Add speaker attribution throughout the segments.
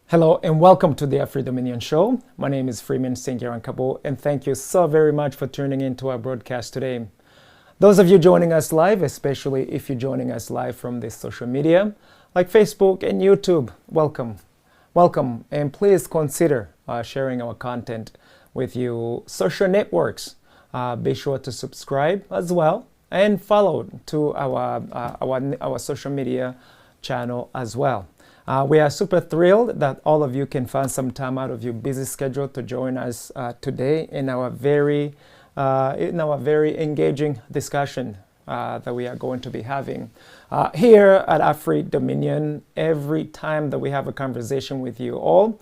Speaker 1: Hello and welcome to the Afri-Dominion Show. My name is Freeman Singirankabo, and thank you so very much for tuning into our broadcast today. Those of you joining us live, especially if you're joining us live from the social media like Facebook and YouTube, welcome. Welcome, and please consider sharing our content with your social networks. Be sure to subscribe as well and follow to our social media channel as well. We are super thrilled that all of you can find some time out of your busy schedule to join us today in our very engaging discussion that we are going to be having. Here at Afri-Dominion, every time that we have a conversation with you all,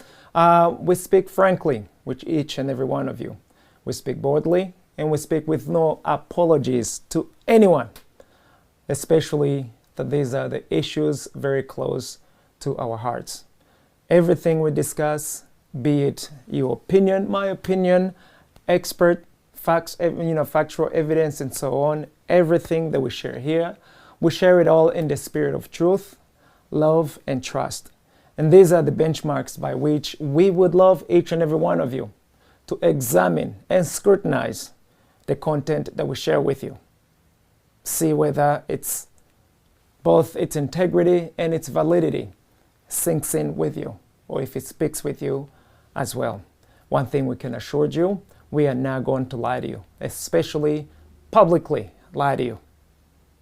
Speaker 1: we speak frankly with each and every one of you. We speak boldly and we speak with no apologies to anyone, especially that these are the issues very close to our hearts. Everything we discuss, be it your opinion, my opinion, expert facts, factual evidence, and so on, everything that we share here, we share it all in the spirit of truth, love, and trust. And these are the benchmarks by which we would love each and every one of you to examine and scrutinize the content that we share with you. See whether it's both its integrity and its validity sinks in with you, or if it speaks with you as well. One thing we can assure you, we are not going to lie to you, especially publicly lie to you.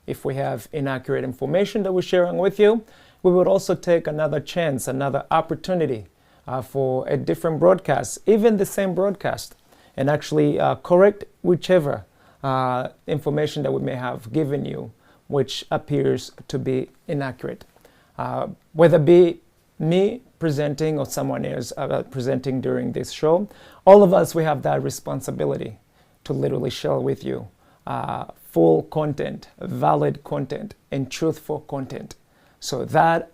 Speaker 1: If we have inaccurate information that we're sharing with you, we would also take another chance, another opportunity for a different broadcast, even the same broadcast, and actually correct whichever information that we may have given you which appears to be inaccurate. Whether be me presenting or someone else presenting during this show, all of us, we have that responsibility to literally share with you full content, valid content, and truthful content. So that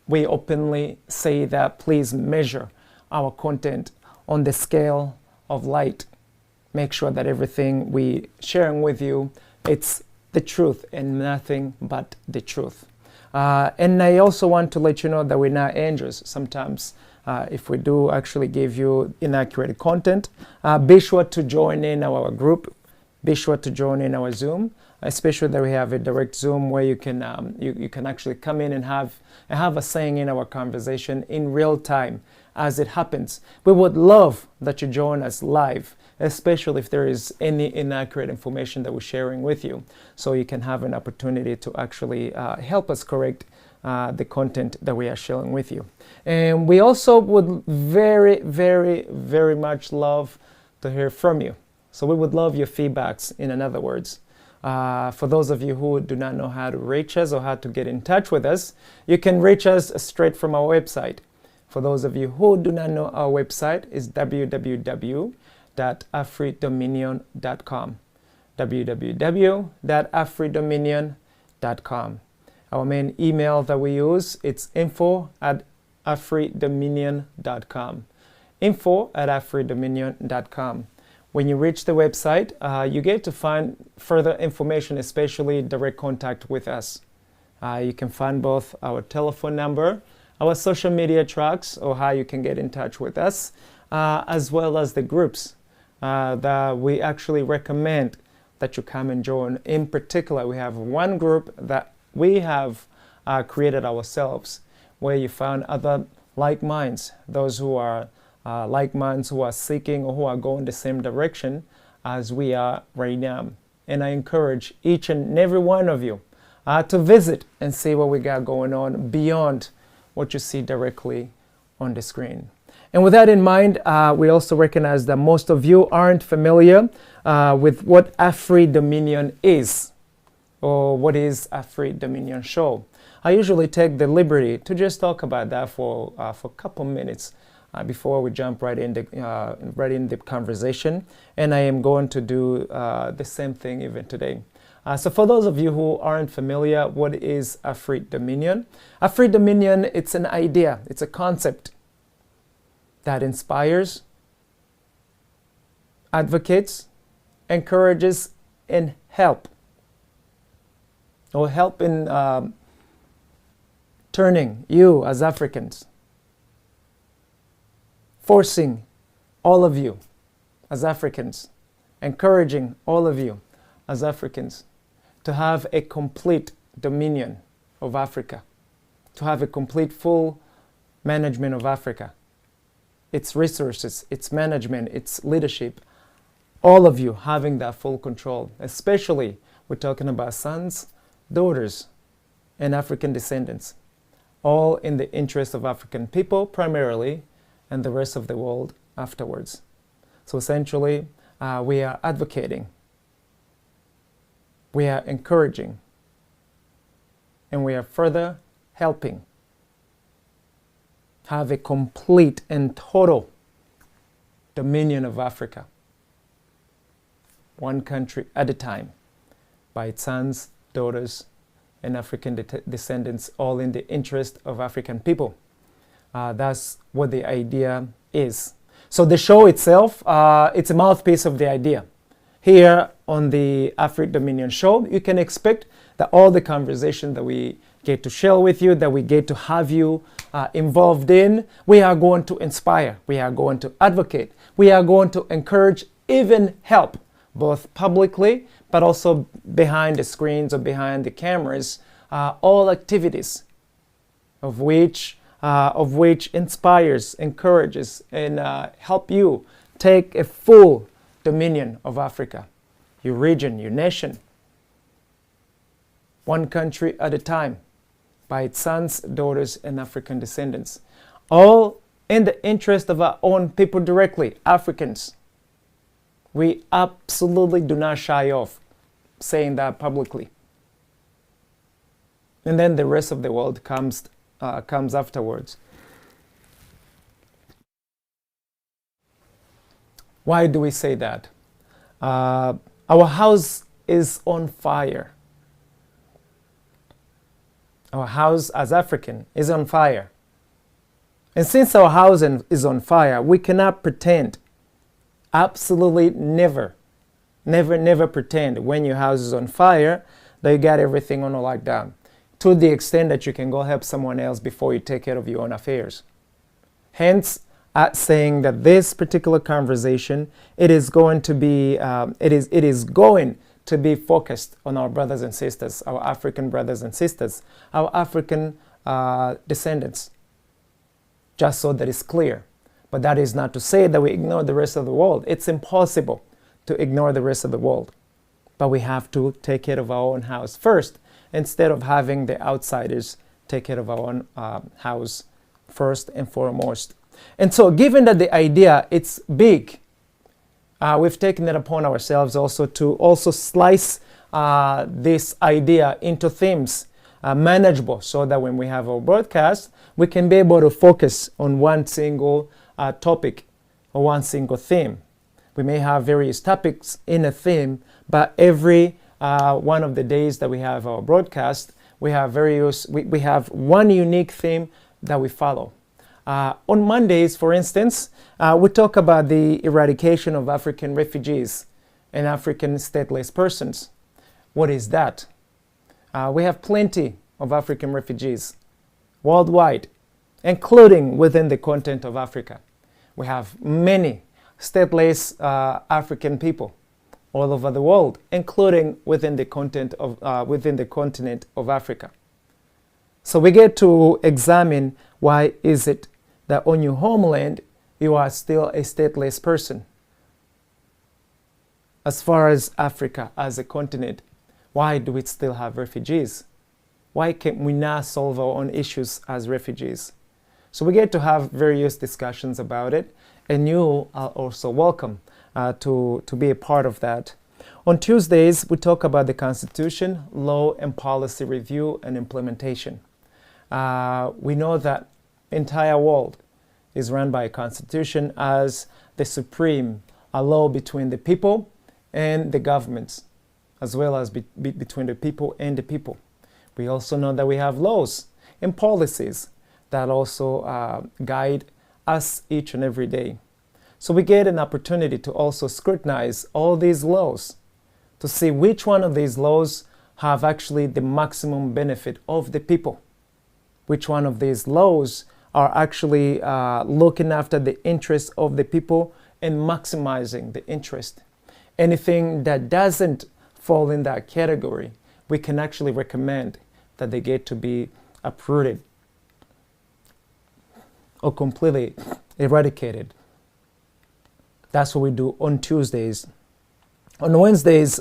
Speaker 1: we openly say that please measure our content on the scale of light. Make sure that everything we sharing with you, it's the truth and nothing but the truth. And I also want to let you know that we're not angels. Sometimes if we do actually give you inaccurate content, be sure to join in our group. Be sure to join in our Zoom, especially that we have a direct Zoom where you can you can actually come in and have a saying in our conversation in real time as it happens. We would love that you join us live, especially if there is any inaccurate information that we're sharing with you, so you can have an opportunity to actually help us correct the content that we are sharing with you. And we also would very, very, very much love to hear from you. So we would love your feedbacks, in other words. For those of you who do not know how to reach us or how to get in touch with us, you can reach us straight from our website. For those of you who do not know, our website is www.afridominion.com. www.afridominion.com. Our main email that we use, it's info@afridominion.com. info@afridominion.com. When you reach the website, you get to find further information, especially direct contact with us. You can find both our telephone number, our social media tracks, or how you can get in touch with us, as well as the groups that we actually recommend that you come and join. In particular, we have one group that we have created ourselves, where you find other like minds, those who are like minds, who are seeking or who are going the same direction as we are right now. And I encourage each and every one of you to visit and see what we got going on beyond what you see directly on the screen. And with that in mind, we also recognize that most of you aren't familiar with what Afri-Dominion is, or what is Afri-Dominion Show. I usually take the liberty to just talk about that for a couple minutes before we jump right in the conversation, and I am going to do the same thing even today. So for those of you who aren't familiar, what is Afri-Dominion? Afri-Dominion, it's an idea, it's a concept that inspires, advocates, encourages, and help in turning you as Africans forcing all of you as Africans, encouraging all of you as Africans to have a complete dominion of Africa, to have a complete full management of Africa, its resources, its management, its leadership, all of you having that full control. Especially we're talking about sons, daughters, and African descendants, all in the interest of African people primarily, and the rest of the world afterwards. So essentially, we are advocating, we are encouraging, and we are further helping have a complete and total dominion of Africa, one country at a time, by its sons, daughters, and African descendants, all in the interest of African people. That's what the idea is. So the show itself, it's a mouthpiece of the idea. Here on the African Dominion show, you can expect that all the conversation that we get to share with you, that we get to have you involved in, we are going to inspire, we are going to advocate, we are going to encourage, even help, both publicly, but also behind the screens or behind the cameras, all activities of which inspires, encourages, and help you take a full dominion of Africa, your region, your nation, one country at a time, by its sons, daughters, and African descendants, all in the interest of our own people directly, Africans. We absolutely do not shy off saying that publicly. And then the rest of the world comes afterwards. Why do we say that? Our house is on fire. Our house as African is on fire. And since our house is on fire, we cannot pretend, absolutely never pretend when your house is on fire that you got everything on a lockdown, to the extent that you can go help someone else before you take care of your own affairs. Hence, saying that this particular conversation, it is going to be focused on our brothers and sisters, our African brothers and sisters, our African descendants, just so that it's clear. But that is not to say that we ignore the rest of the world. It's impossible to ignore the rest of the world. But we have to take care of our own house first, instead of having the outsiders take care of our own house first and foremost. And so given that the idea, it's big, we've taken it upon ourselves also to also slice this idea into themes, manageable, so that when we have our broadcast, we can be able to focus on one single topic or one single theme. We may have various topics in a theme, but every one of the days that we have our broadcast, we have we have one unique theme that we follow. On Mondays, for instance, we talk about the eradication of African refugees and African stateless persons. What is that? We have plenty of African refugees worldwide, including within the continent of Africa. We have many stateless African people all over the world, including within the continent of Africa. So we get to examine, why is it that on your homeland you are still a stateless person? As far as Africa as a continent, why do we still have refugees? Why can we not solve our own issues as refugees? So we get to have various discussions about it, and you are also welcome to be a part of that. On Tuesdays, we talk about the Constitution, law and policy review and implementation. We know that the entire world is run by a constitution as the supreme law between the people and the governments, as well as between the people and the people. We also know that we have laws and policies that also guide us each and every day. So we get an opportunity to also scrutinize all these laws to see which one of these laws have actually the maximum benefit of the people. Which one of these laws are actually looking after the interests of the people and maximizing the interest. Anything that doesn't fall in that category, we can actually recommend that they get to be uprooted or completely eradicated. That's what we do on Tuesdays. On Wednesdays,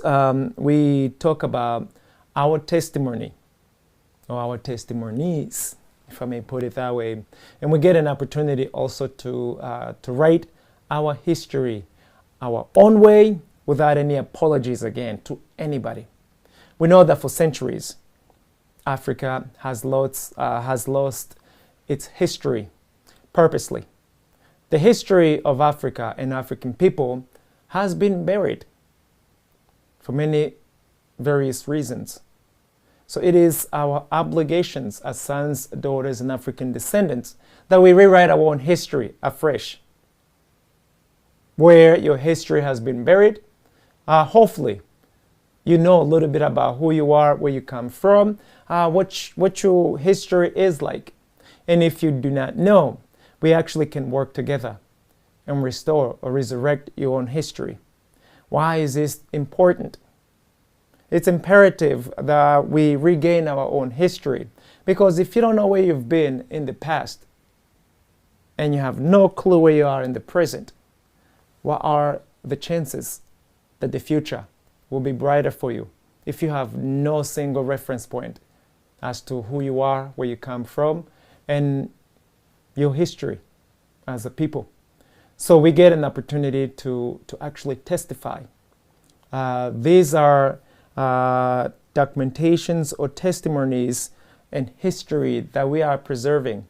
Speaker 1: we talk about our testimony, or our testimonies, if I may put it that way. And we get an opportunity also to write our history our own way without any apologies again to anybody. We know that for centuries, Africa has lost its history purposely. The history of Africa and African people has been buried for many various reasons. So it is our obligations as sons, daughters, and African descendants that we rewrite our own history afresh. Where your history has been buried, hopefully you know a little bit about who you are, where you come from, what your history is like. And if you do not know, we actually can work together and restore or resurrect your own history. Why is this important? It's imperative that we regain our own history, because if you don't know where you've been in the past and you have no clue where you are in the present, what are the chances that the future will be brighter for you if you have no single reference point as to who you are, where you come from, and your history as a people? So we get an opportunity to actually testify. These are documentations or testimonies and history that we are preserving.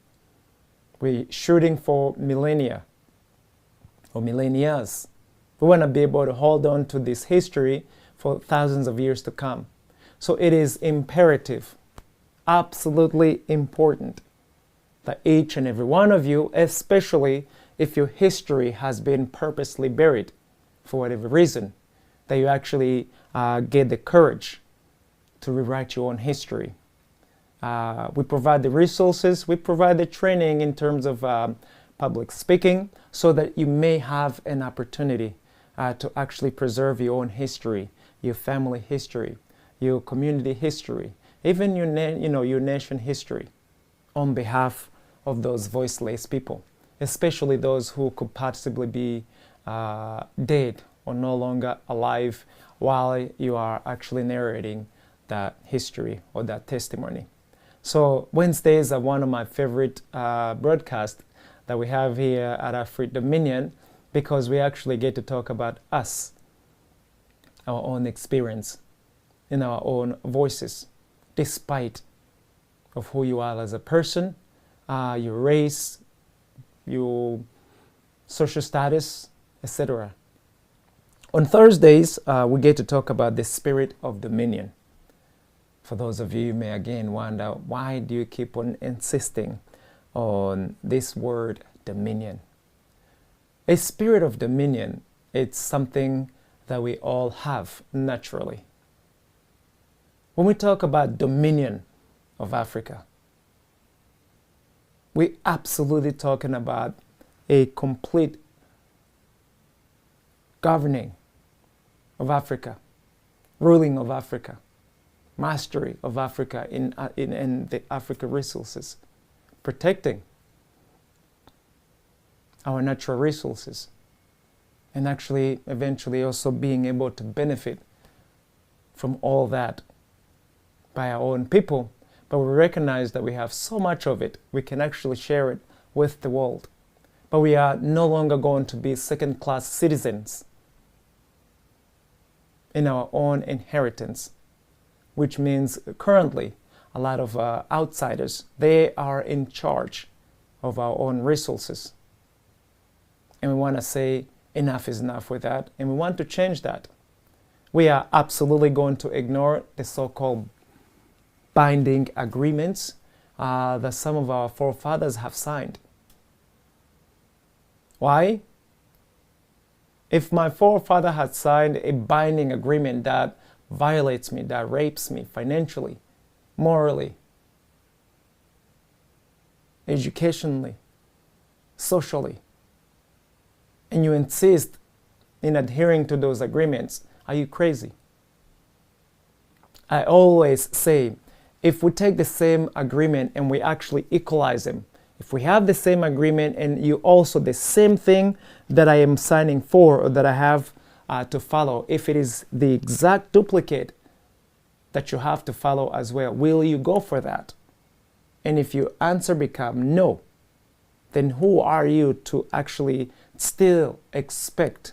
Speaker 1: We're shooting for millennia or millennias. We want to be able to hold on to this history for thousands of years to come. So it is imperative, absolutely important, that each and every one of you, especially if your history has been purposely buried for whatever reason, that you actually get the courage to rewrite your own history. We provide the resources, we provide the training in terms of public speaking, so that you may have an opportunity to actually preserve your own history, your family history, your community history, even your nation history, on behalf of those voiceless people, especially those who could possibly be dead or no longer alive while you are actually narrating that history or that testimony. So Wednesdays are one of my favorite broadcasts that we have here at Afri Dominion, because we actually get to talk about us, our own experience, in our own voices, despite of who you are as a person, your race, your social status, etc. On Thursdays, we get to talk about the spirit of dominion. For those of you who may again wonder, why do you keep on insisting on this word dominion? A spirit of dominion, it's something that we all have naturally. When we talk about dominion of Africa, we're absolutely talking about a complete governing of Africa, ruling of Africa, mastery of Africa in the Africa resources, protecting our natural resources, and actually eventually also being able to benefit from all that by our own people. But we recognize that we have so much of it, we can actually share it with the world. But we are no longer going to be second-class citizens in our own inheritance, which means currently a lot of outsiders, they are in charge of our own resources. And we want to say enough is enough with that, and we want to change that. We are absolutely going to ignore the so-called binding agreements that some of our forefathers have signed. Why? If my forefather had signed a binding agreement that violates me, that rapes me financially, morally, educationally, socially, and you insist in adhering to those agreements, are you crazy? I always say, if we take the same agreement and we actually equalize them, if we have the same agreement and you also the same thing that I am signing for or that I have to follow, if it is the exact duplicate that you have to follow as well, will you go for that? And if your answer becomes no, then who are you to actually still expect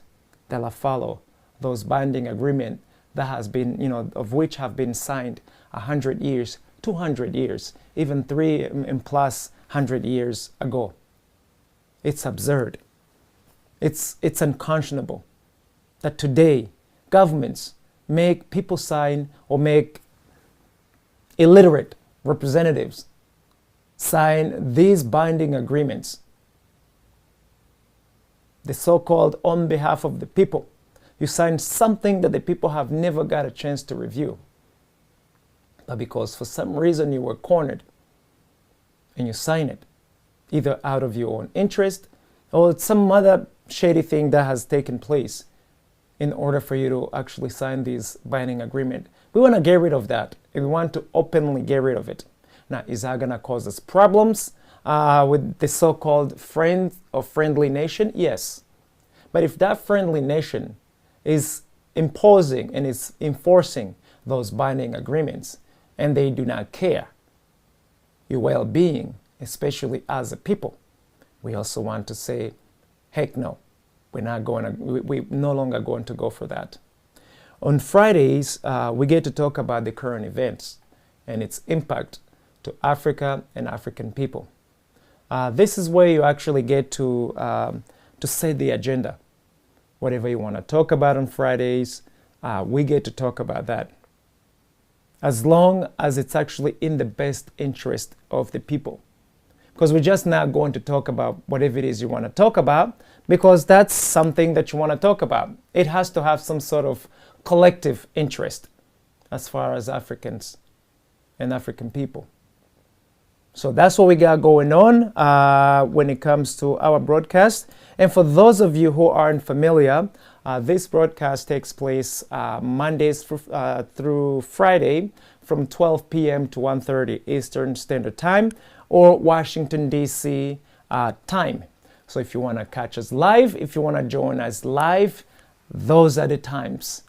Speaker 1: that I follow those binding agreements that has been, of which have been signed 100 years, 200 years, even 3+ and 100 years ago? It's absurd. It's unconscionable that today governments make people sign or make illiterate representatives sign these binding agreements, the so-called on behalf of the people. You sign something that the people have never got a chance to review. But because for some reason you were cornered and you sign it, either out of your own interest or some other shady thing that has taken place in order for you to actually sign this binding agreement. We want to get rid of that. And we want to openly get rid of it. Now, is that going to cause us problems with the so-called friend or friendly nation? Yes. But if that friendly nation is imposing and is enforcing those binding agreements and they do not care your well-being, especially as a people, we also want to say, heck no, we're no longer going to go for that. On Fridays, we get to talk about the current events and its impact to Africa and African people. This is where you actually get to set the agenda. Whatever you want to talk about on Fridays, we get to talk about that. As long as it's actually in the best interest of the people. Because we're just not going to talk about whatever it is you want to talk about, because that's something that you want to talk about. It has to have some sort of collective interest as far as Africans and African people. So that's what we got going on when it comes to our broadcast. And for those of you who aren't familiar, this broadcast takes place Mondays through Friday from 12 p.m. to 1:30 Eastern Standard Time or Washington, D.C. Time. So if you want to catch us live, if you want to join us live, those are the times.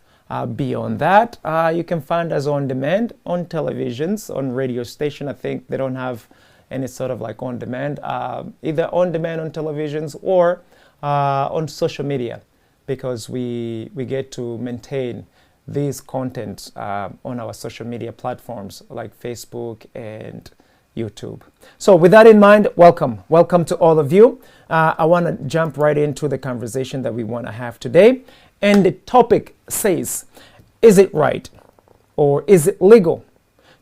Speaker 1: Beyond that, you can find us on demand on televisions, on radio station. I think they don't have any sort of like on demand, either on demand on televisions or on social media, because we get to maintain these contents on our social media platforms like Facebook and YouTube. So with that in mind, welcome to all of you. I want to jump right into the conversation that we want to have today. And the topic says, is it right or is it legal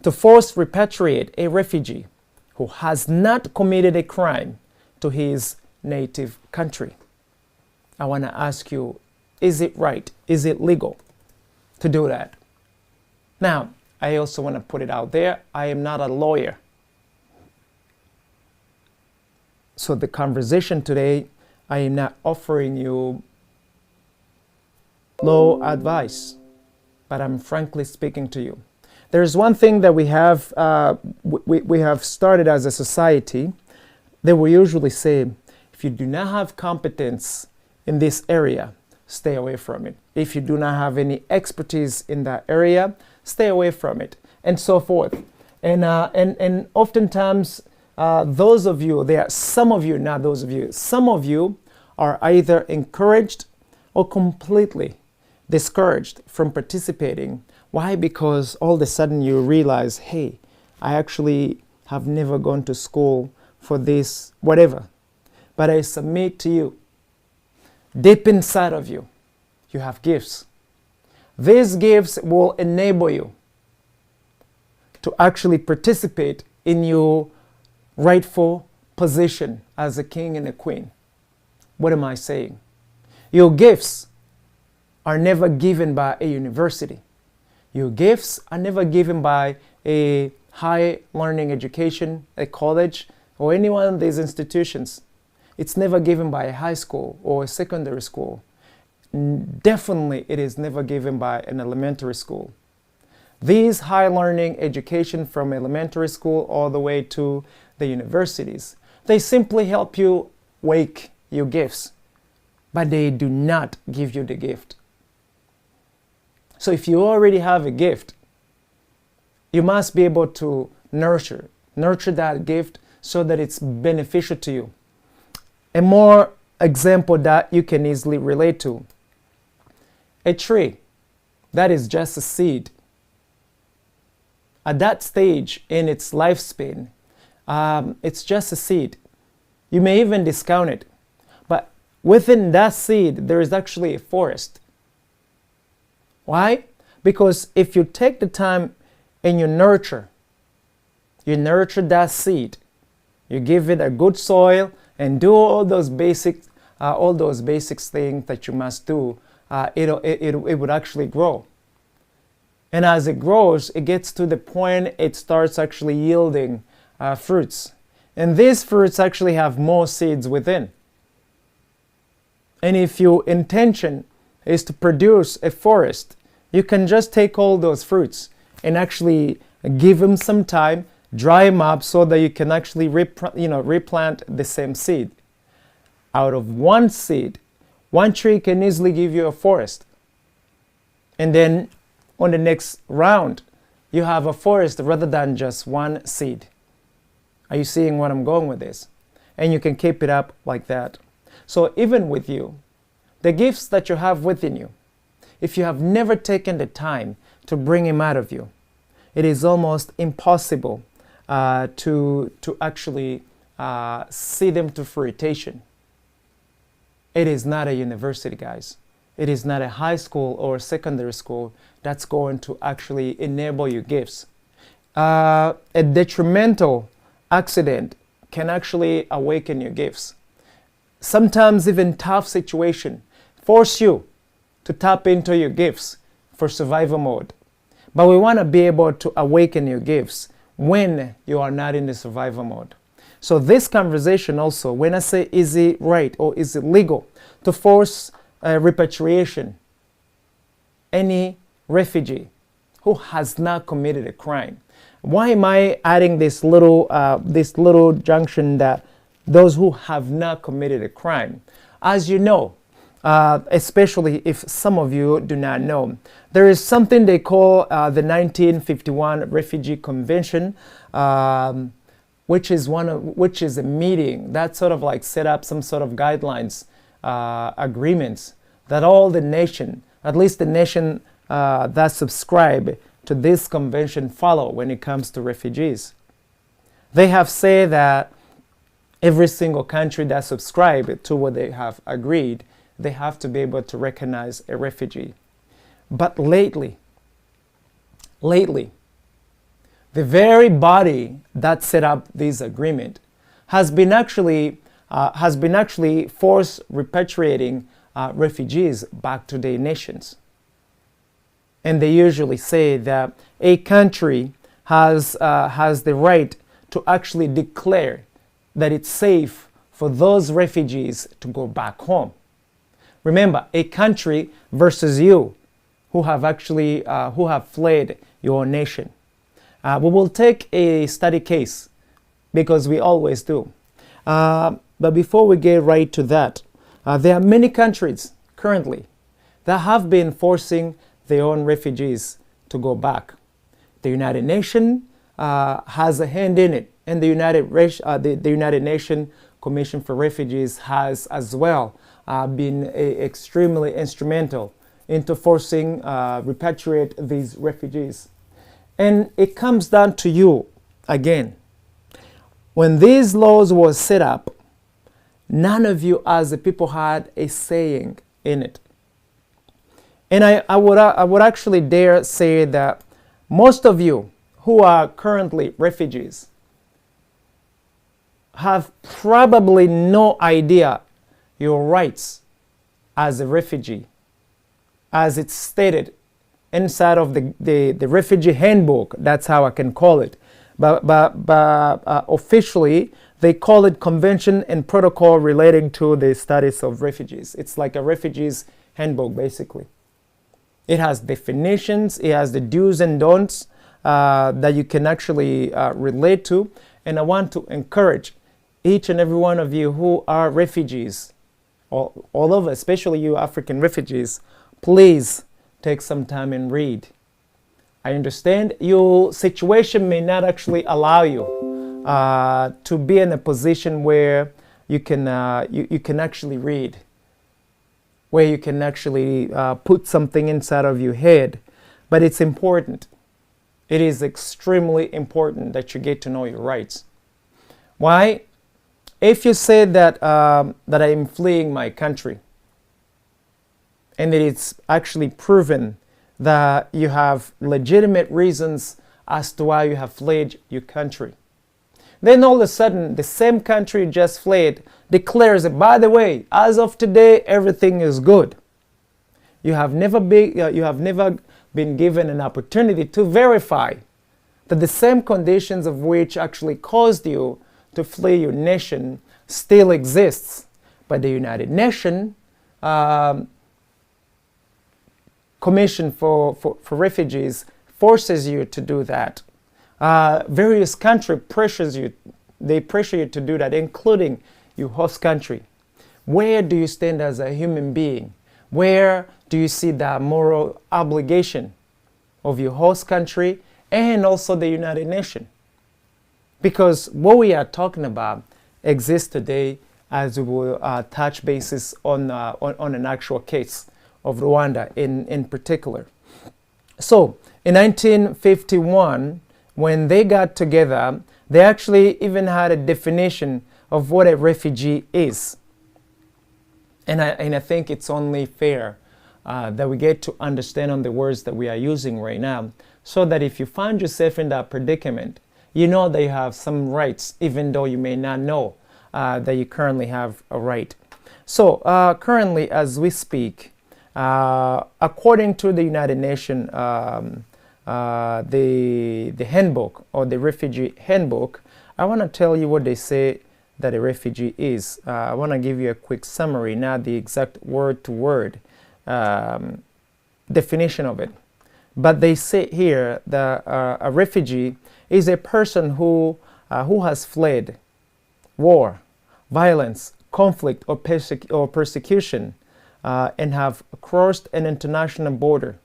Speaker 1: to force repatriate a refugee who has not committed a crime to his native country? I want to ask you, is it right? Is it legal to do that? Now, I also want to put it out there, I am not a lawyer. So the conversation today, I am not offering you law advice, but I'm frankly speaking to you. There's one thing that we have started as a society that we usually say, if you do not have competence in this area, stay away from it. If you do not have any expertise in that area, stay away from it, and so forth. And oftentimes, those of you, there are some of you, not those of you, some of you are either encouraged or completely discouraged from participating. Why? Because all of a sudden you realize, hey, I actually have never gone to school for this, whatever. But I submit to you, deep inside of you, you have gifts. These gifts will enable you to actually participate in your rightful position as a king and a queen. What am I saying? Your gifts are never given by a university. Your gifts are never given by a high learning education, a college, or any one of these institutions. It's never given by a high school or a secondary school. Definitely it is never given by an elementary school. These high learning education from elementary school all the way to the universities, they simply help you wake your gifts, but they do not give you the gift. So if you already have a gift, you must be able to nurture that gift so that it's beneficial to you. A more example that you can easily relate to. A tree, that is just a seed. At that stage in its lifespan, it's just a seed. You may even discount it. But within that seed, there is actually a forest. Why? Because if you take the time and you nurture that seed, you give it a good soil, and do all those basic things that you must do, it would actually grow. And as it grows, it gets to the point it starts actually yielding fruits. And these fruits actually have more seeds within. And if your intention is to produce a forest, you can just take all those fruits and actually give them some time, dry them up so that you can actually replant the same seed. Out of one seed, one tree can easily give you a forest. And then on the next round, you have a forest rather than just one seed. Are you seeing where I'm going with this? And you can keep it up like that. So even with you, the gifts that you have within you, if you have never taken the time to bring them out of you, it is almost impossible to actually see them to fruition. It is not a university, guys. It is not a high school or secondary school that's going to actually enable your gifts. A detrimental accident can actually awaken your gifts. Sometimes even tough situation force you to tap into your gifts for survival mode. But we want to be able to awaken your gifts when you are not in the survival mode. So this conversation also, when I say is it right or is it legal to force repatriation, any refugee who has not committed a crime. Why am I adding this little junction that those who have not committed a crime? As you know, especially if some of you do not know, there is something they call the 1951 Refugee Convention, which is a meeting that sort of like set up some sort of guidelines, agreements that all the nation, at least the nation that subscribe to this convention, follow when it comes to refugees. They have said that every single country that subscribe to what they have agreed, they have to be able to recognize a refugee. But lately, the very body that set up this agreement has been actually forced repatriating refugees back to their nations. And they usually say that a country has the right to actually declare that it's safe for those refugees to go back home. Remember, a country versus you who have actually who have fled your nation. We will take a study case because we always do. But before we get right to that, there are many countries currently that have been forcing their own refugees to go back. The United Nations has a hand in it, and the United Nations Commission for Refugees has as well been extremely instrumental into forcing repatriate these refugees. And it comes down to you again. When these laws were set up, none of you as the people had a saying in it. And I would actually dare say that most of you who are currently refugees have probably no idea your rights as a refugee, as it's stated inside of the Refugee Handbook. That's how I can call it. but officially they call it Convention and Protocol relating to the status of refugees. It's like a refugee's handbook, basically. It has definitions, it has the do's and don'ts that you can actually relate to. And I want to encourage each and every one of you who are refugees, all of us, especially you African refugees, please take some time and read. I understand your situation may not actually allow you to be in a position where you can actually read, where you can actually put something inside of your head. But it's important. It is extremely important that you get to know your rights. Why? If you say that that I am fleeing my country, and that it's actually proven that you have legitimate reasons as to why you have fled your country, then all of a sudden the same country you just fled declares that, by the way, as of today everything is good. You have never been given an opportunity to verify that the same conditions of which actually caused you to flee your nation still exists. But the United Nations Commission for Refugees forces you to do that. Various countries pressure you to do that, including your host country. Where do you stand as a human being? Where do you see the moral obligation of your host country and also the United Nations? Because what we are talking about exists today, as we will touch bases on an actual case of Rwanda in particular. So in 1951, when they got together, they actually even had a definition of what a refugee is. And I think it's only fair that we get to understand on the words that we are using right now, so that if you find yourself in that predicament, you know that you have some rights, even though you may not know that you currently have a right. So currently, as we speak, according to the United Nations, the handbook, or the Refugee Handbook, I want to tell you what they say that a refugee is. I want to give you a quick summary, not the exact word-to-word definition of it. But they say here that a refugee is a person who has fled war, violence, conflict, or persecution, and have crossed an international border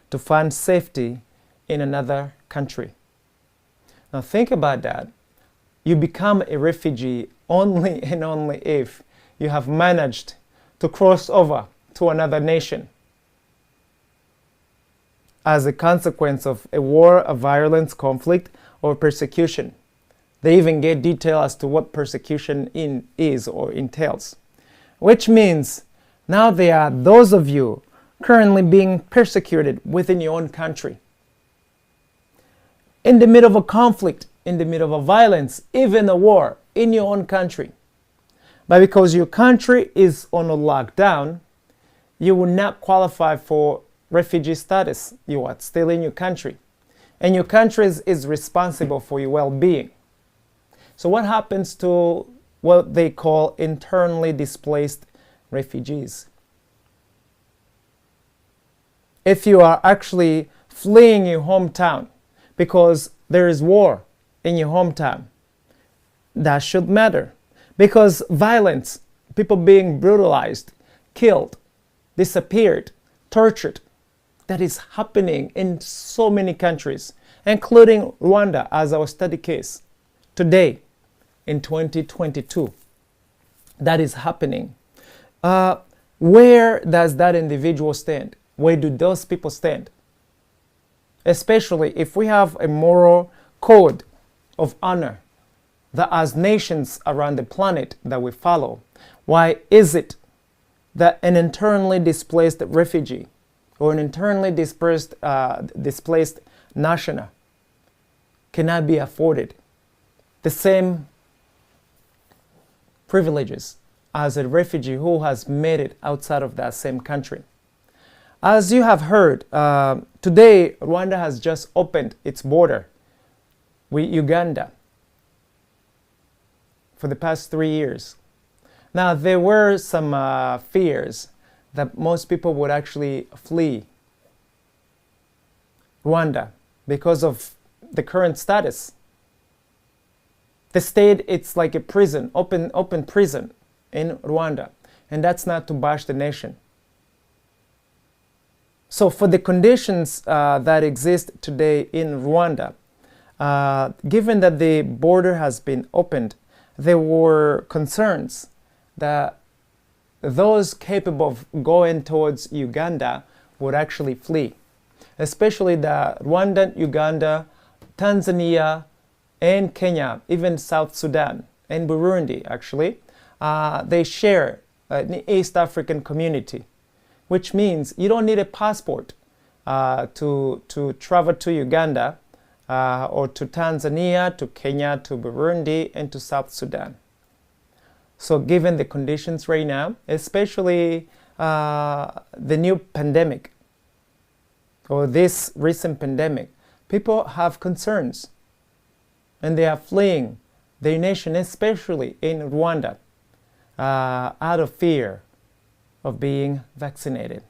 Speaker 1: to find safety in another country. Now think about that. You become a refugee only and only if you have managed to cross over to another nation as a consequence of a war, a violence, conflict, or persecution. They even get detail as to what persecution is or entails. Which means now there are those of you currently being persecuted within your own country. In the middle of a conflict, in the middle of a violence, even a war in your own country. But because your country is on a lockdown, you will not qualify for refugee status. You are still in your country. And your country is responsible for your well-being. So what happens to what they call internally displaced refugees? If you are actually fleeing your hometown because there is war in your hometown, that should matter. Because violence, people being brutalized, killed, disappeared, tortured, that is happening in so many countries, including Rwanda as our study case today in 2022. That is happening. Where does that individual stand? Where do those people stand? Especially if we have a moral code of honor that as nations around the planet that we follow, why is it that an internally displaced refugee or an internally displaced national cannot be afforded the same privileges as a refugee who has made it outside of that same country? As you have heard, today Rwanda has just opened its border with Uganda for the past 3 years. Now, there were some fears that most people would actually flee Rwanda because of the current status. The state, it's like a prison, open prison in Rwanda. And that's not to bash the nation. So for the conditions that exist today in Rwanda, given that the border has been opened, there were concerns that those capable of going towards Uganda would actually flee, especially the Rwanda, Uganda, Tanzania, and Kenya, even South Sudan and Burundi, actually. They share an East African community, which means you don't need a passport to travel to Uganda or to Tanzania, to Kenya, to Burundi, and to South Sudan. So given the conditions right now, especially the new pandemic, or this recent pandemic, people have concerns. And they are fleeing their nation, especially in Rwanda, out of fear of being vaccinated.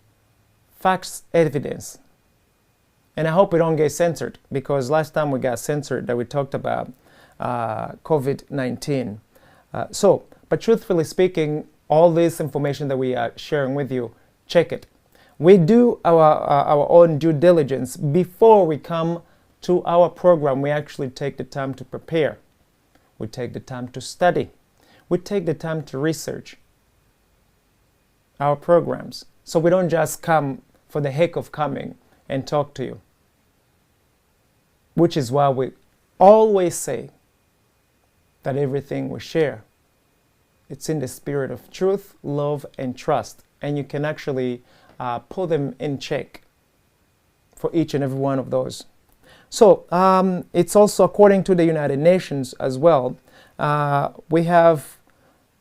Speaker 1: Facts, evidence. And I hope we don't get censored, because last time we got censored that we talked about COVID-19. But truthfully speaking, all this information that we are sharing with you, check it. We do our own due diligence before we come to our program. We actually take the time to prepare. We take the time to study. We take the time to research our programs. So we don't just come for the heck of coming and talk to you. Which is why we always say that everything we share, it's in the spirit of truth, love, and trust. And you can actually put them in check for each and every one of those. So it's also according to the United Nations as well. We have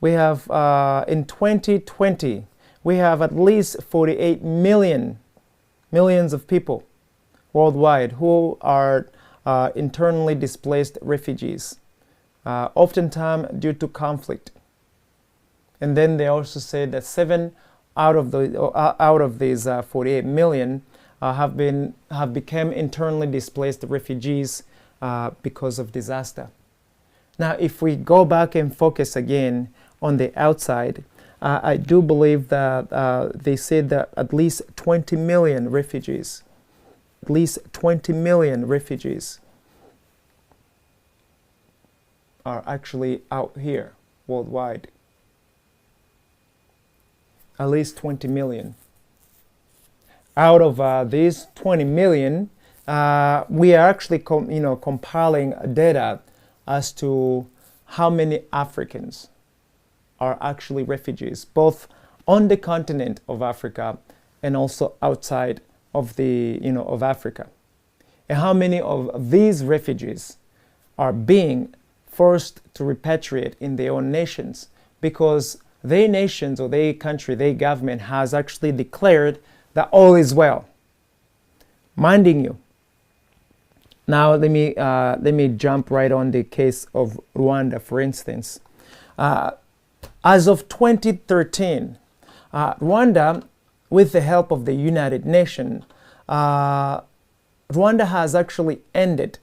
Speaker 1: in 2020, we have at least 48 millions of people worldwide who are internally displaced refugees, oftentimes due to conflict. And then they also say that 7 out of these 48 million have become internally displaced refugees because of disaster. Now, if we go back and focus again on the outside, I do believe that they said that at least 20 million refugees, are actually out here worldwide. At least 20 million. Out of these 20 million, we are actually compiling data as to how many Africans are actually refugees, both on the continent of Africa and also outside of of Africa, and how many of these refugees are being forced to repatriate in their own nations because their nations or their country, their government has actually declared that all is well. Minding you. Now let me jump right on the case of Rwanda, for instance. As of 2013, Rwanda, with the help of the United Nations, Rwanda has actually ended.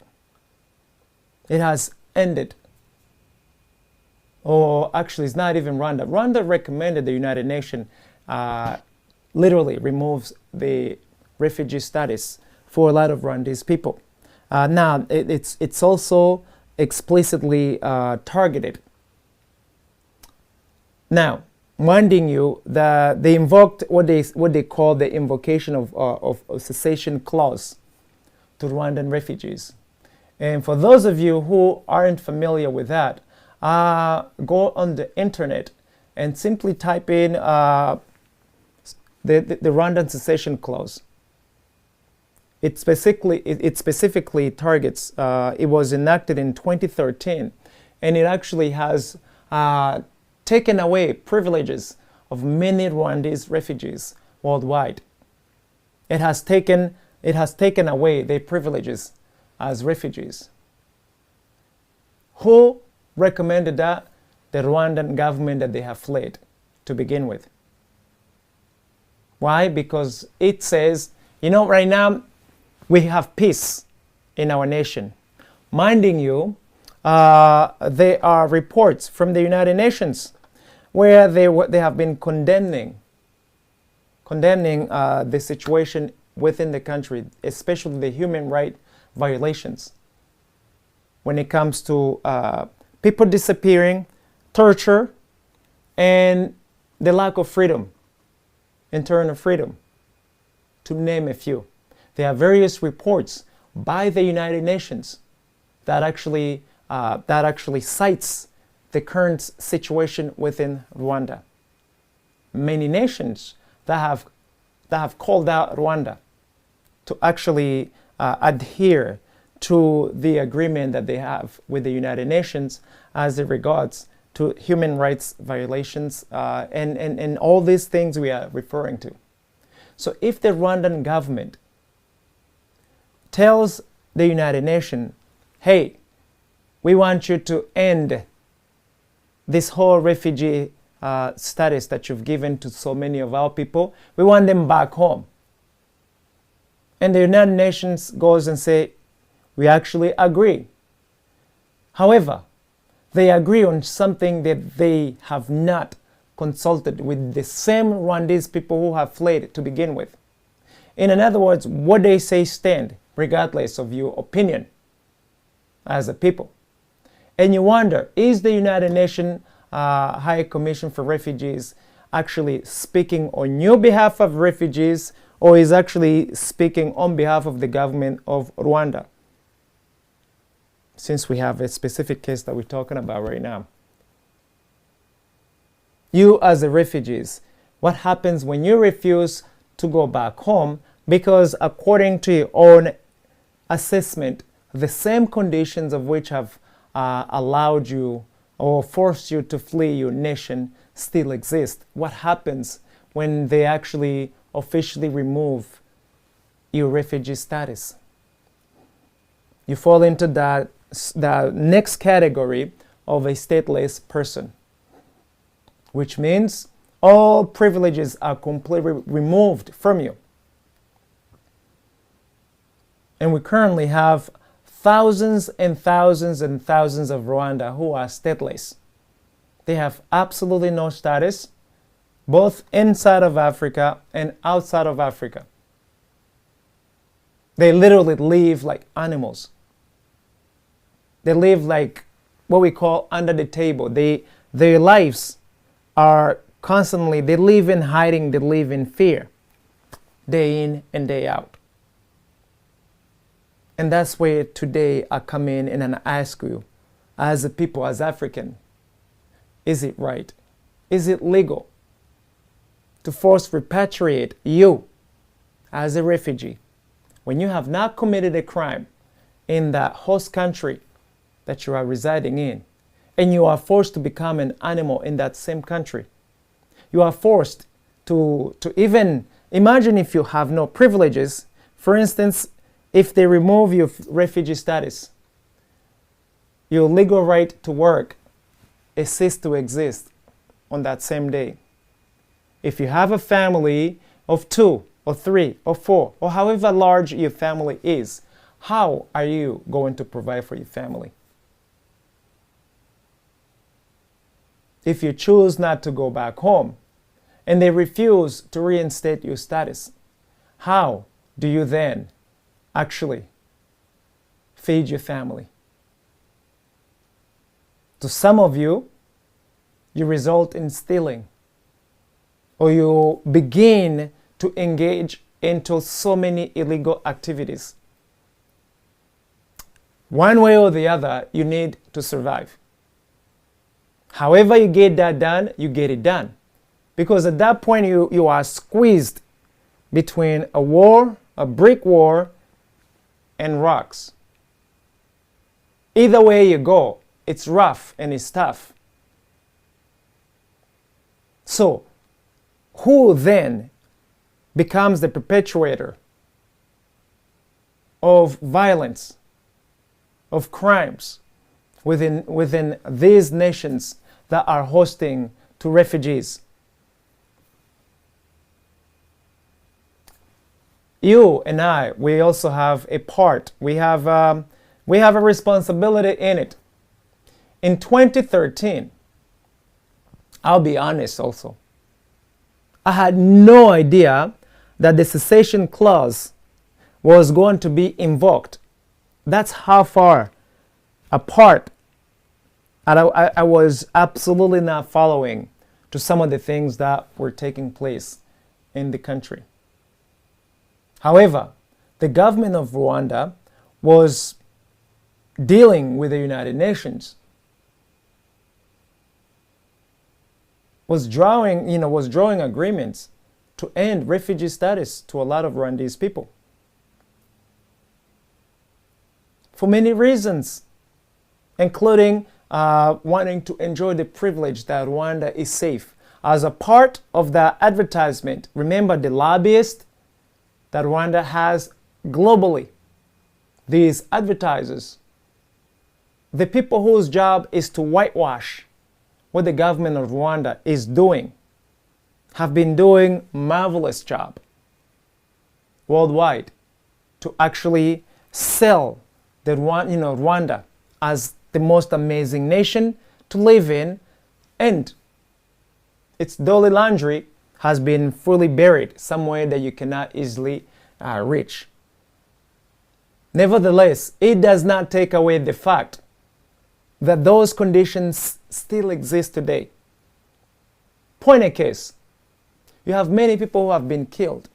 Speaker 1: It has ended. Or actually, it's not even Rwanda. Rwanda recommended the United Nations literally removes the refugee status for a lot of Rwandese people. Now, it's also explicitly targeted. Now, minding you that they invoked what they call the invocation of cessation clause to Rwandan refugees. And for those of you who aren't familiar with that, go on the internet and simply type in the Rwandan cessation clause. It specifically targets, it was enacted in 2013, and it actually has taken away privileges of many Rwandese refugees worldwide. It has taken away their privileges as refugees. Who recommended that? The Rwandan government that they have fled to begin with. Why? Because it says, right now we have peace in our nation. Minding you, there are reports from the United Nations where they have been condemning the situation within the country, especially the human rights violations when it comes to people disappearing, torture, and the lack of freedom, internal freedom, to name a few. There are various reports by the United Nations that actually cites the current situation within Rwanda. Many nations that have called out Rwanda to actually adhere to the agreement that they have with the United Nations as it regards to human rights violations and all these things we are referring to. So if the Rwandan government tells the United Nations, hey, we want you to end this whole refugee status that you've given to so many of our people, we want them back home. And the United Nations goes and say, we actually agree. However, they agree on something that they have not consulted with the same Rwandese people who have fled to begin with. In other words, what they say stand, regardless of your opinion as a people. And you wonder, is the United Nations High Commission for Refugees actually speaking on your behalf of refugees, or is actually speaking on behalf of the government of Rwanda? Since we have a specific case that we're talking about right now. You as the refugees, what happens when you refuse to go back home because according to your own assessment, the same conditions of which have allowed you or forced you to flee your nation still exist? What happens when they actually officially remove your refugee status? You fall into the next category of a stateless person, which means all privileges are completely removed from you. And we currently have thousands and thousands and thousands of Rwanda who are stateless. They have absolutely no status, both inside of Africa and outside of Africa. They literally live like animals. They live like what we call under the table. Their lives are constantly, they live in hiding, they live in fear, day in and day out. And that's where today I come in and I ask you, as a people, as African, is it right? Is it legal to force repatriate you as a refugee when you have not committed a crime in that host country that you are residing in, and you are forced to become an animal in that same country? You are forced to even imagine if you have no privileges. For instance, if they remove your refugee status, your legal right to work ceases to exist on that same day. If you have a family of 2 or 3 or 4 or however large your family is, how are you going to provide for your family? If you choose not to go back home and they refuse to reinstate your status, how do you then actually feed your family? To some of you, you result in stealing, or you begin to engage into so many illegal activities. One way or the other, you need to survive. However you get that done, you get it done. Because at that point, you are squeezed between a war, a brick wall, and rocks. Either way you go, it's rough and it's tough. So, who then becomes the perpetrator of violence, of crimes, within these nations that are hosting to refugees. You and I, we also have a part. We have a responsibility in it. In 2013, I'll be honest also, I had no idea that the cessation clause was going to be invoked. That's how far apart I was absolutely not following to some of the things that were taking place in the country. However, the government of Rwanda was dealing with the United Nations, was drawing agreements to end refugee status to a lot of Rwandese people. For many reasons, including wanting to enjoy the privilege that Rwanda is safe. As a part of the advertisement, remember the lobbyists that Rwanda has globally, these advertisers, the people whose job is to whitewash what the government of Rwanda is doing, have been doing marvelous job worldwide to actually sell the Rwanda as the most amazing nation to live in, and its dirty laundry has been fully buried somewhere that you cannot easily reach. Nevertheless, it does not take away the fact that those conditions still exist today. Point a case. You have many people who have been killed,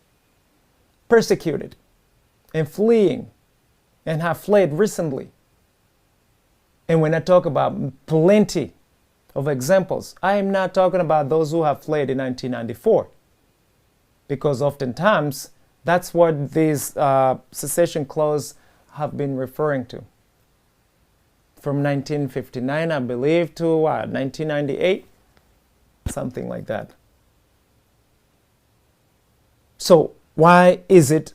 Speaker 1: persecuted, and fleeing, and have fled recently. And when I talk about plenty of examples, I am not talking about those who have fled in 1994, because oftentimes that's what these cessation clause have been referring to. From 1959, I believe, to 1998, something like that. So why is it,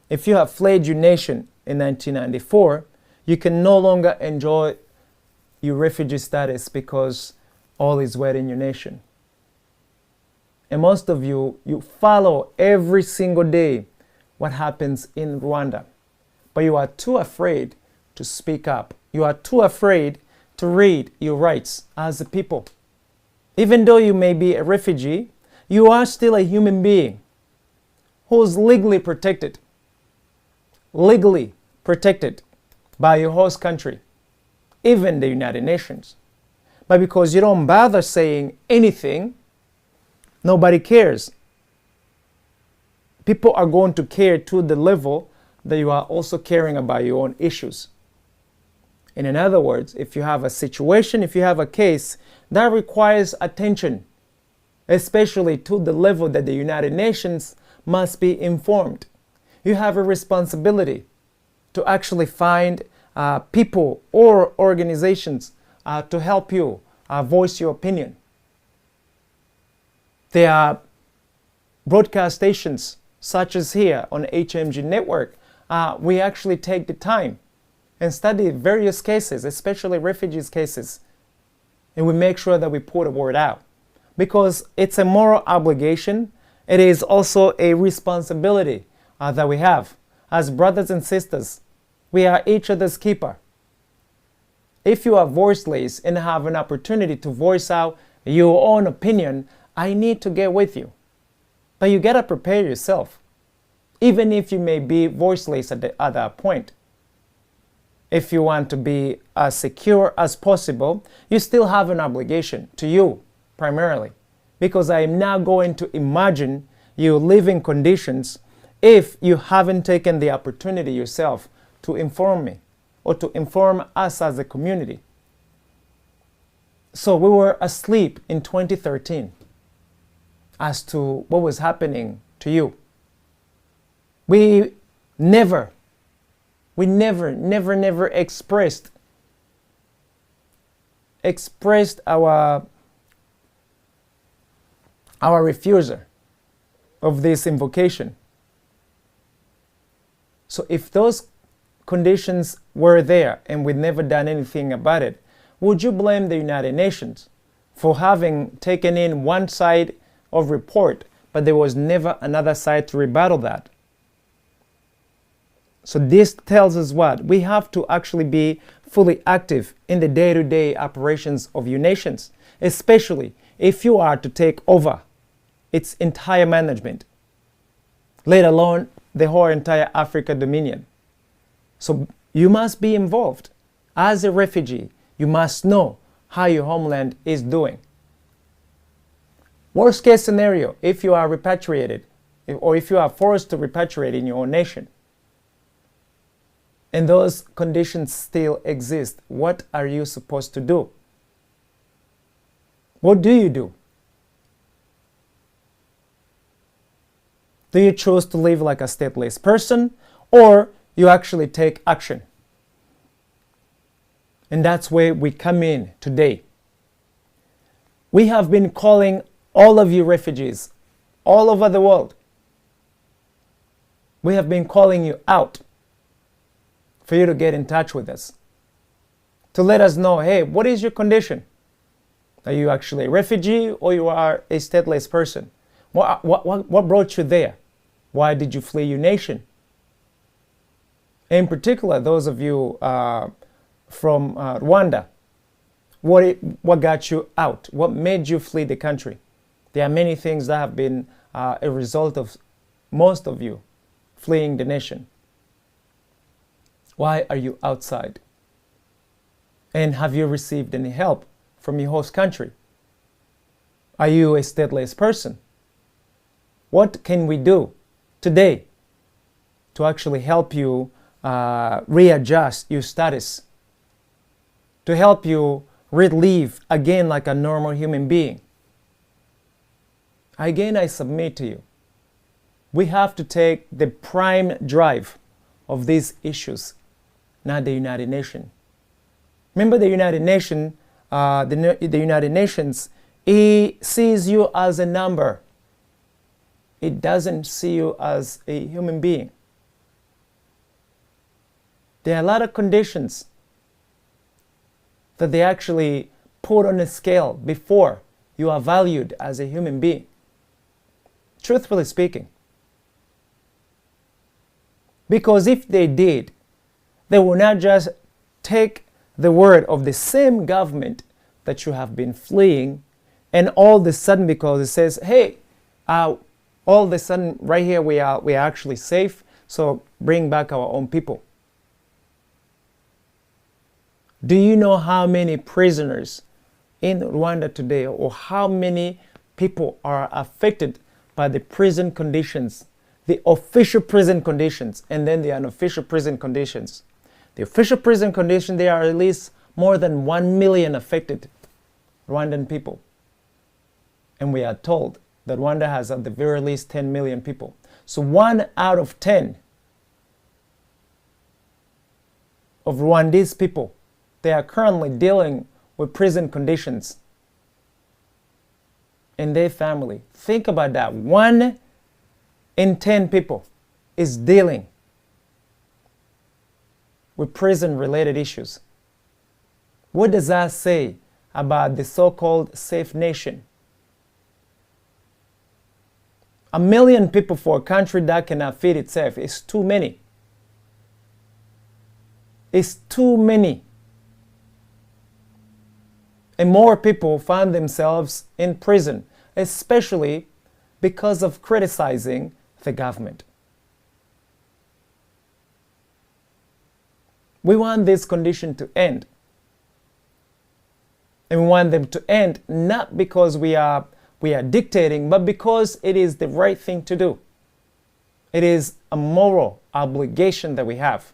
Speaker 1: if you have fled your nation in 1994, you can no longer enjoy your refugee status because all is well in your nation? And most of you follow every single day what happens in Rwanda, but you are too afraid to speak up. You are too afraid to read your rights as a people. Even though you may be a refugee, you are still a human being who is legally protected by your host country, even the United Nations. But because you don't bother saying anything, nobody cares. People are going to care to the level that you are also caring about your own issues. And in other words, if you have a situation, if you have a case that requires attention, especially to the level that the United Nations must be informed, you have a responsibility to actually find people or organizations to help you voice your opinion. There are broadcast stations such as here on HMG Network. We actually take the time and study various cases, especially refugees cases, and we make sure that we put a word out, because it's a moral obligation. It is also a responsibility that we have as brothers and sisters. We are each other's keeper. If you are voiceless and have an opportunity to voice out your own opinion, I need to get with you. But you gotta prepare yourself, even if you may be voiceless at that point. If you want to be as secure as possible, you still have an obligation to you primarily, because I am not going to imagine you living conditions if you haven't taken the opportunity yourself to inform me or to inform us as a community. So we were asleep in 2013 as to what was happening to you. We never expressed our refusal of this invocation. So if those conditions were there and we've never done anything about it, would you blame the United Nations for having taken in one side of report, but there was never another side to rebuttal that? So this tells us what? We have to actually be fully active in the day-to-day operations of your nations, especially if you are to take over its entire management, let alone the whole entire Africa Dominion. So you must be involved. As a refugee, you must know how your homeland is doing. Worst case scenario, if you are repatriated, or if you are forced to repatriate in your own nation, and those conditions still exist, what are you supposed to do? What do you do? Do you choose to live like a stateless person, or you actually take action? And that's where we come in today. We have been calling all of you refugees all over the world. We have been calling you out for you to get in touch with us, to let us know, hey, what is your condition? Are you actually a refugee or you are a stateless person? What brought you there? Why did you flee your nation? In particular, those of you from Rwanda, what got you out? What made you flee the country? There are many things that have been a result of most of you fleeing the nation. Why are you outside? And have you received any help from your host country? Are you a stateless person? What can we do today to actually help you readjust your status, to help you relive again like a normal human being? Again, I submit to you, we have to take the prime drive of these issues, not the United Nations. Remember, the United Nations, the United Nations, it sees you as a number. It doesn't see you as a human being. There are a lot of conditions that they actually put on a scale before you are valued as a human being. Truthfully speaking. Because if they did, they will not just take the word of the same government that you have been fleeing, and all of a sudden, because it says, hey, all of a sudden right here we are actually safe, so bring back our own people. Do you know how many prisoners in Rwanda today, or how many people are affected by the prison conditions, the official prison conditions, and then the unofficial prison conditions? The official prison condition, there are at least more than 1 million affected Rwandan people. And we are told that Rwanda has at the very least 10 million people. So 1 out of 10 of Rwandese people, they are currently dealing with prison conditions in their family. Think about that. 1 in 10 people is dealing with prison-related issues. What does that say about the so-called safe nation? 1 million people for a country that cannot feed itself is too many. It's too many. And more people find themselves in prison, especially because of criticizing the government. We want this condition to end. And we want them to end not because we are dictating, but because it is the right thing to do. It is a moral obligation that we have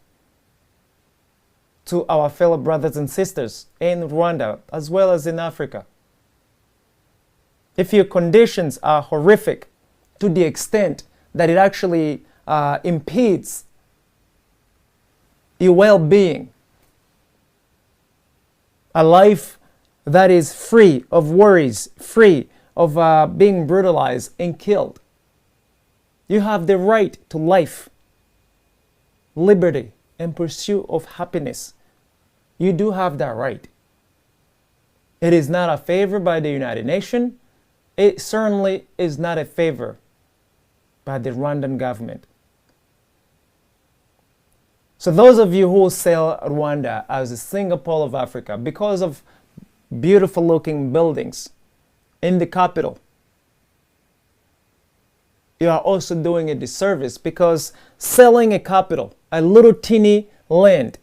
Speaker 1: to our fellow brothers and sisters in Rwanda as well as in Africa. If your conditions are horrific to the extent that it actually impedes your well-being, a life that is free of worries, free of being brutalized and killed, you have the right to life, liberty, in pursuit of happiness. You do have that right. It is not a favor by the United Nations. It certainly is not a favor by the Rwandan government. So those of you who sell Rwanda as the Singapore of Africa because of beautiful looking buildings in the capital, you are also doing a disservice, because selling a capital, a little teeny land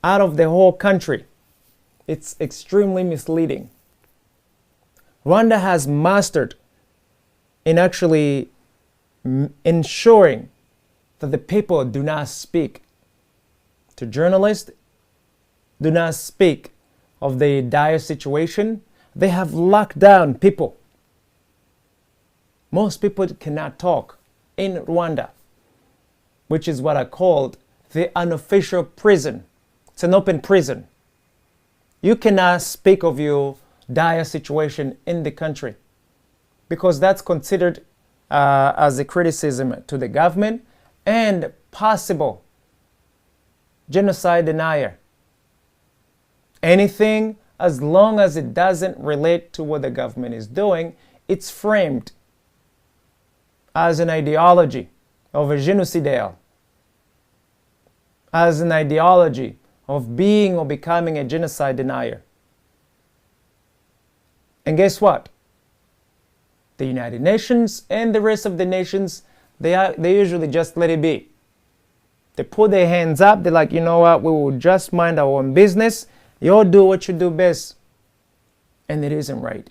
Speaker 1: out of the whole country, it's extremely misleading. Rwanda has mastered in actually ensuring that the people do not speak to journalists, do not speak of the dire situation. They have locked down people. Most people cannot talk in Rwanda, which is what I called the unofficial prison. It's an open prison. You cannot speak of your dire situation in the country, because that's considered as a criticism to the government and possible genocide denier. Anything, as long as it doesn't relate to what the government is doing, it's framed as an ideology of a genocidal, as an ideology of being or becoming a genocide denier. And guess what? The United Nations and the rest of the nations, they usually just let it be. They put their hands up. They're like, you know what? We will just mind our own business. You'll do what you do best. And it isn't right.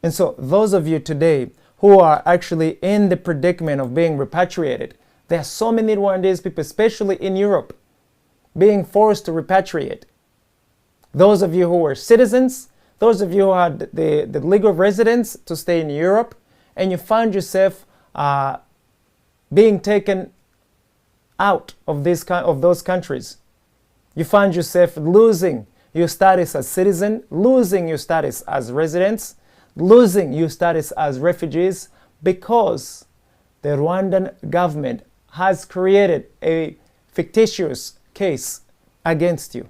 Speaker 1: And so those of you today who are actually in the predicament of being repatriated, there are so many Rwandese people, especially in Europe, being forced to repatriate. Those of you who are citizens, those of you who had the legal residence to stay in Europe, and you find yourself being taken out of those countries. You find yourself losing your status as citizen, losing your status as residents, losing your status as refugees, because the Rwandan government has created a fictitious case against you.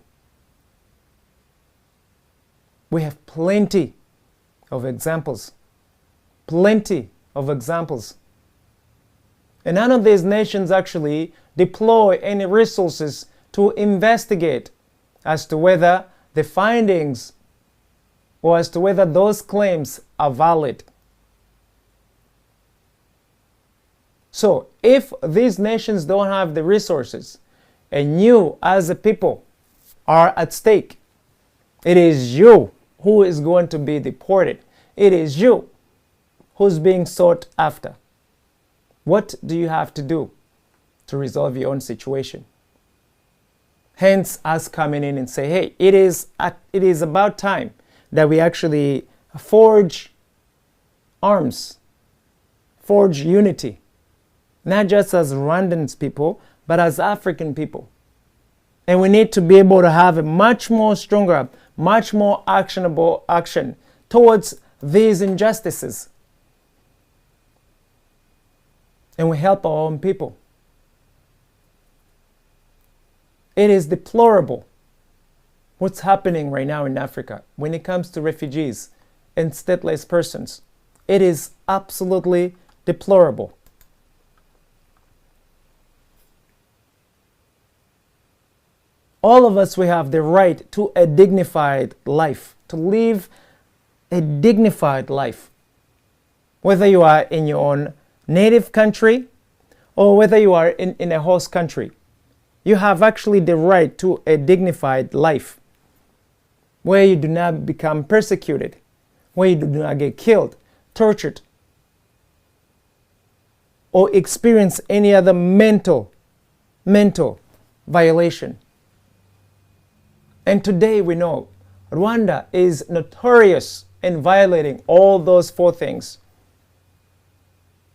Speaker 1: We have plenty of examples. Plenty of examples. And none of these nations actually deploy any resources to investigate as to whether the findings or as to whether those claims are valid. So, if these nations don't have the resources, and you as a people are at stake, it is you who is going to be deported. It is you who's being sought after. What do you have to do to resolve your own situation? Hence, us coming in and say, hey, it is about time that we actually forge arms, forge unity, not just as Rwandans people, but as African people. And we need to be able to have a much more stronger, much more actionable action towards these injustices. And we help our own people. It is deplorable what's happening right now in Africa when it comes to refugees and stateless persons. It is absolutely deplorable. All of us, we have the right to a dignified life, to live a dignified life. Whether you are in your own native country or whether you are in a host country, you have actually the right to a dignified life where you do not become persecuted, where you do not get killed, tortured, or experience any other mental violation. And today we know Rwanda is notorious in violating all those four things.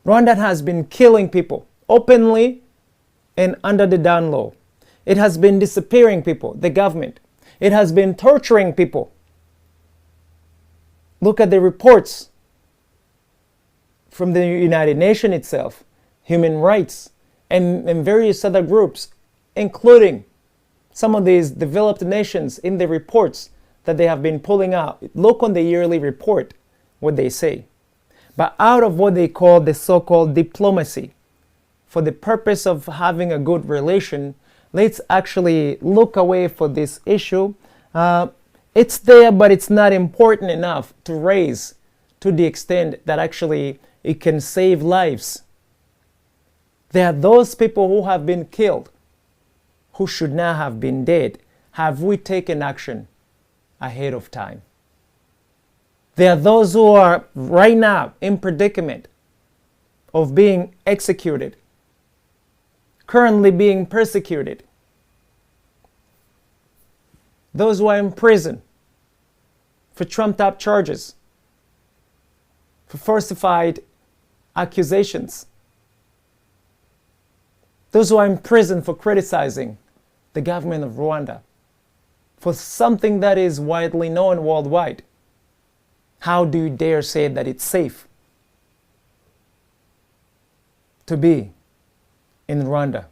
Speaker 1: Rwanda has been killing people openly and under the down low. It has been disappearing people, the government. It has been torturing people. Look at the reports from the United Nations itself, human rights, and various other groups, including some of these developed nations in the reports that they have been pulling out. Look on the yearly report what they say. But out of what they call the so-called diplomacy, for the purpose of having a good relation, let's actually look away for this issue. It's there, but it's not important enough to raise to the extent that actually it can save lives. There are those people who have been killed, who should not have been dead. Have we taken action ahead of time? There are those who are right now in predicament of being executed, currently being persecuted. Those who are in prison for trumped up charges, for falsified accusations. Those who are in prison for criticizing the government of Rwanda for something that is widely known worldwide. How do you dare say that it's safe to be in Rwanda?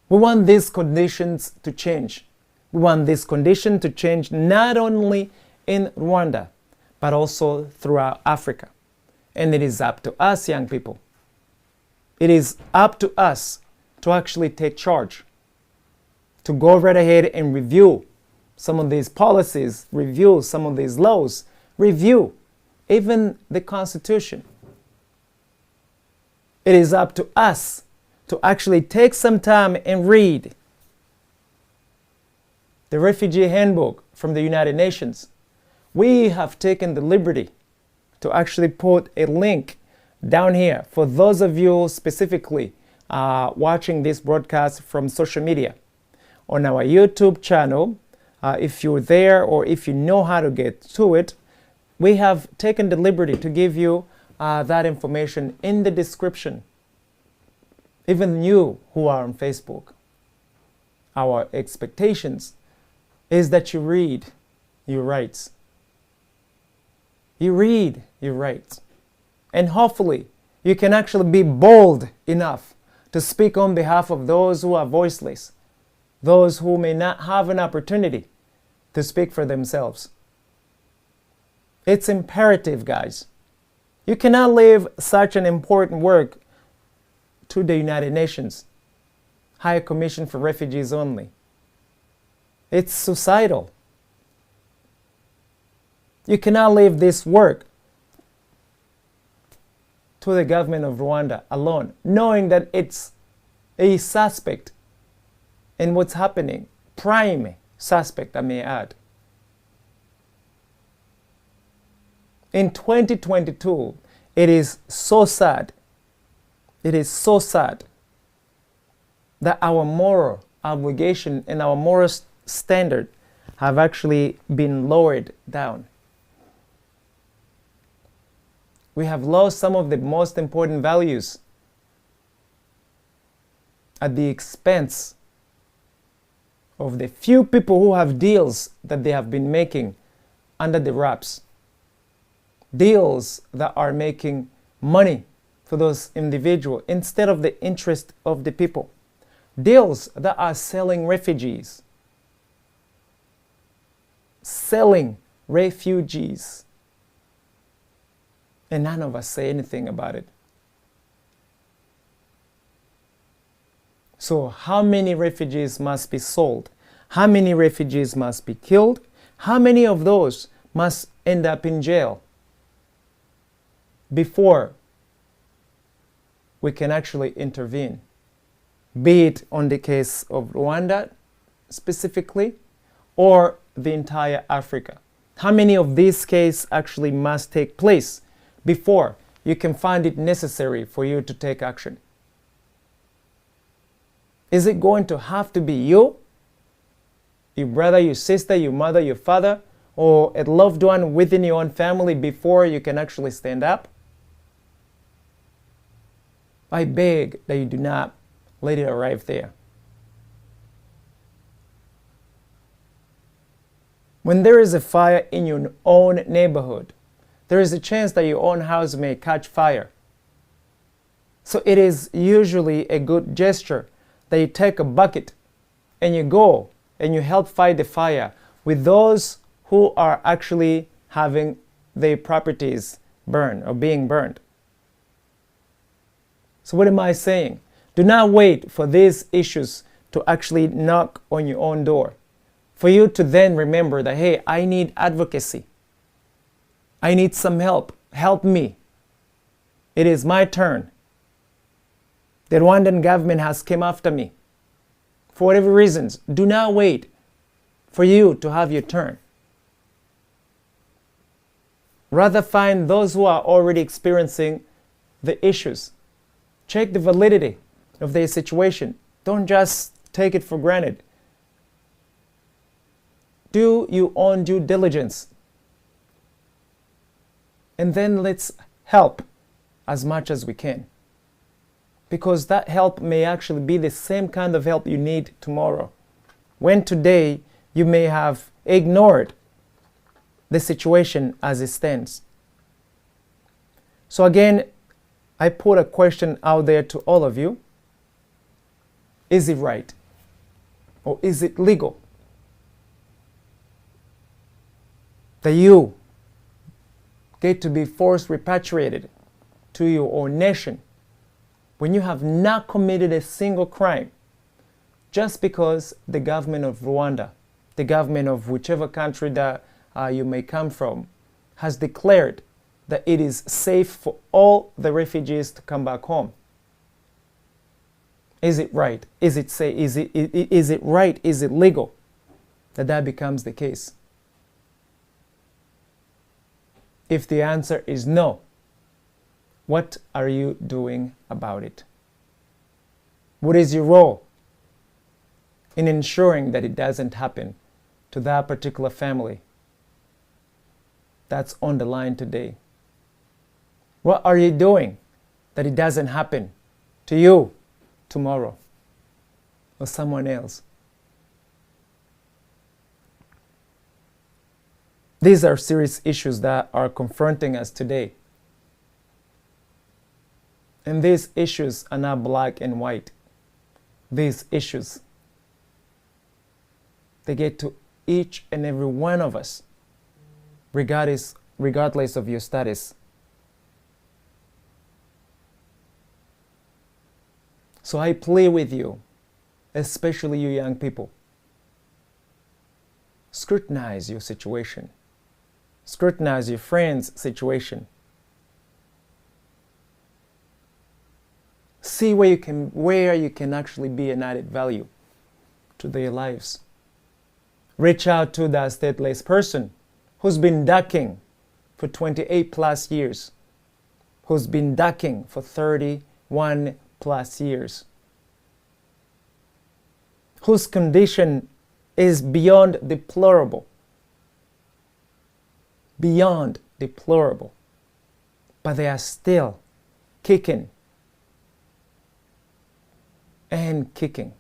Speaker 1: We want these conditions to change. We want this condition to change not only in Rwanda, but also throughout Africa. And it is up to us, young people. It is up to us to actually take charge, to go right ahead and review some of these policies, review some of these laws, review even the Constitution. It is up to us to actually take some time and read the Refugee Handbook from the United Nations. We have taken the liberty to actually put a link down here for those of you specifically watching this broadcast from social media. On our YouTube channel, if you're there or if you know how to get to it, we have taken the liberty to give you that information in the description. Even you who are on Facebook, our expectations is that you read your rights. You read your rights. And hopefully you can actually be bold enough to speak on behalf of those who are voiceless, those who may not have an opportunity to speak for themselves. It's imperative, guys. You cannot leave such an important work to the United Nations, High Commission for Refugees only. It's suicidal. You cannot leave this work to the government of Rwanda alone, knowing that it's a suspect in what's happening, prime suspect, I may add. In 2022, it is so sad, it is so sad that our moral obligation and our moral standard have actually been lowered down. We have lost some of the most important values at the expense of the few people who have deals that they have been making under the wraps. Deals that are making money for those individuals instead of the interest of the people. Deals that are selling refugees. Selling refugees. And none of us say anything about it. So how many refugees must be sold? How many refugees must be killed? How many of those must end up in jail before we can actually intervene? Be it on the case of Rwanda specifically or the entire Africa. How many of these cases actually must take place before you can find it necessary for you to take action? Is it going to have to be you, your brother, your sister, your mother, your father, or a loved one within your own family before you can actually stand up? I beg that you do not let it arrive there. When there is a fire in your own neighborhood, there is a chance that your own house may catch fire. So it is usually a good gesture that you take a bucket and you go and you help fight the fire with those who are actually having their properties burned or being burned. So what am I saying? Do not wait for these issues to actually knock on your own door, for you to then remember that, hey, I need advocacy. I need some help. Help me. It is my turn. The Rwandan government has come after me. For whatever reasons, do not wait for you to have your turn. Rather find those who are already experiencing the issues. Check the validity of their situation. Don't just take it for granted. Do your own due diligence. And then let's help as much as we can. Because that help may actually be the same kind of help you need tomorrow. When today you may have ignored the situation as it stands. So again, I put a question out there to all of you. Is it right? Or is it legal that you get to be forced repatriated to your own nation when you have not committed a single crime, just because the government of Rwanda, the government of whichever country that you may come from, has declared that it is safe for all the refugees to come back home? Is it right? Is it right? Is it legal that that becomes the case? If the answer is no, what are you doing about it? What is your role in ensuring that it doesn't happen to that particular family that's on the line today? What are you doing that it doesn't happen to you tomorrow or someone else? These are serious issues that are confronting us today. And these issues are not black and white. These issues, they get to each and every one of us, regardless of your status. So I plead with you, especially you young people, scrutinize your situation. Scrutinize your friend's situation. See where you can actually be an added value to their lives. Reach out to that stateless person who's been ducking for 28 plus years, who's been ducking for 31 plus years, whose condition is beyond deplorable. Beyond deplorable. But they are still kicking and kicking.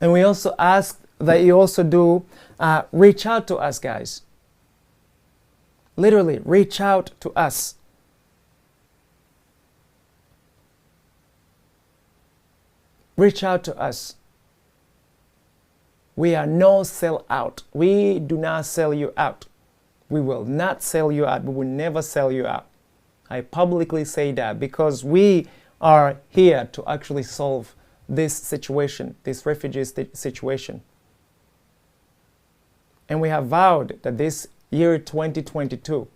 Speaker 1: And we also ask that you also do reach out to us, guys. Literally, reach out to us. Reach out to us. We are no sell out. We do not sell you out. We will not sell you out. We will never sell you out. I publicly say that because we are here to actually solve this situation, this refugee situation. And we have vowed that this year 2022,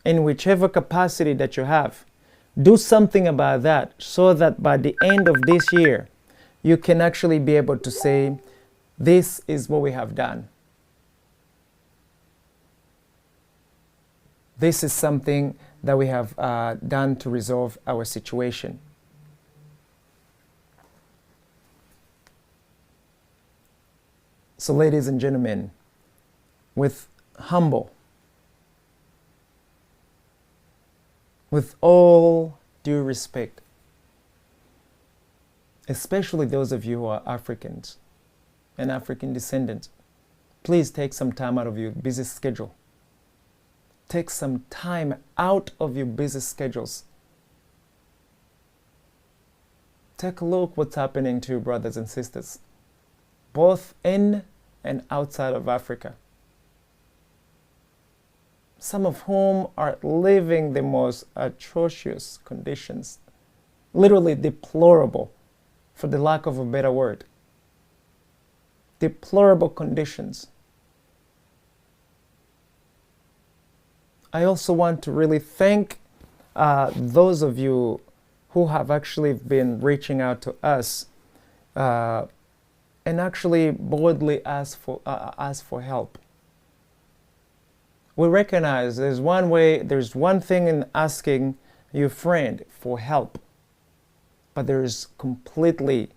Speaker 1: in whichever capacity that you have, do something about that so that by the end of this year, you can actually be able to say, this is what we have done. This is something that we have done to resolve our situation. So, ladies and gentlemen, with humble, with all due respect, especially those of you who are Africans and African descendants, please take some time out of your busy schedule. take some time out of your busy schedules. Take a look what's happening to your brothers and sisters, both in and outside of Africa, some of whom are living the most atrocious conditions, literally deplorable, for the lack of a better word. Deplorable conditions. I also want to really thank those of you who have actually been reaching out to us and actually boldly ask for help. We recognize there's one thing in asking your friend for help, but there's completely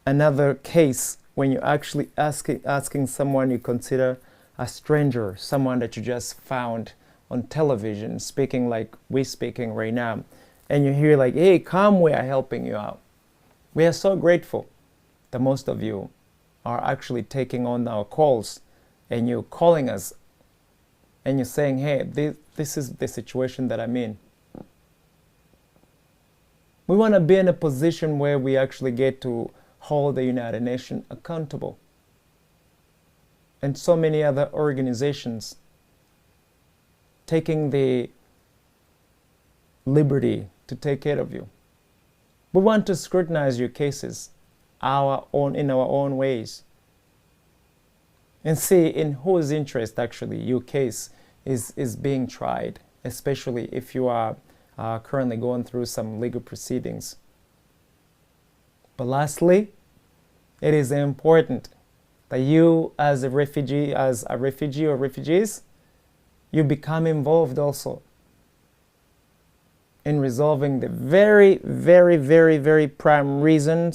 Speaker 1: another case when you're actually asking someone you consider a stranger, someone that you just found on television speaking like we're speaking right now, and you hear like, hey, come, we are helping you out. We are so grateful that most of you are actually taking on our calls, and you're calling us and you're saying, hey, this is the situation that I'm in. We want to be in a position where we actually get to hold the United Nations accountable and so many other organizations taking the liberty to take care of you. We want to scrutinize your cases in our own ways and see in whose interest actually your case is being tried, especially if you are currently going through some legal proceedings. But lastly, it is important that you as a refugee or refugees, you become involved also in resolving the very, very, very, very prime reason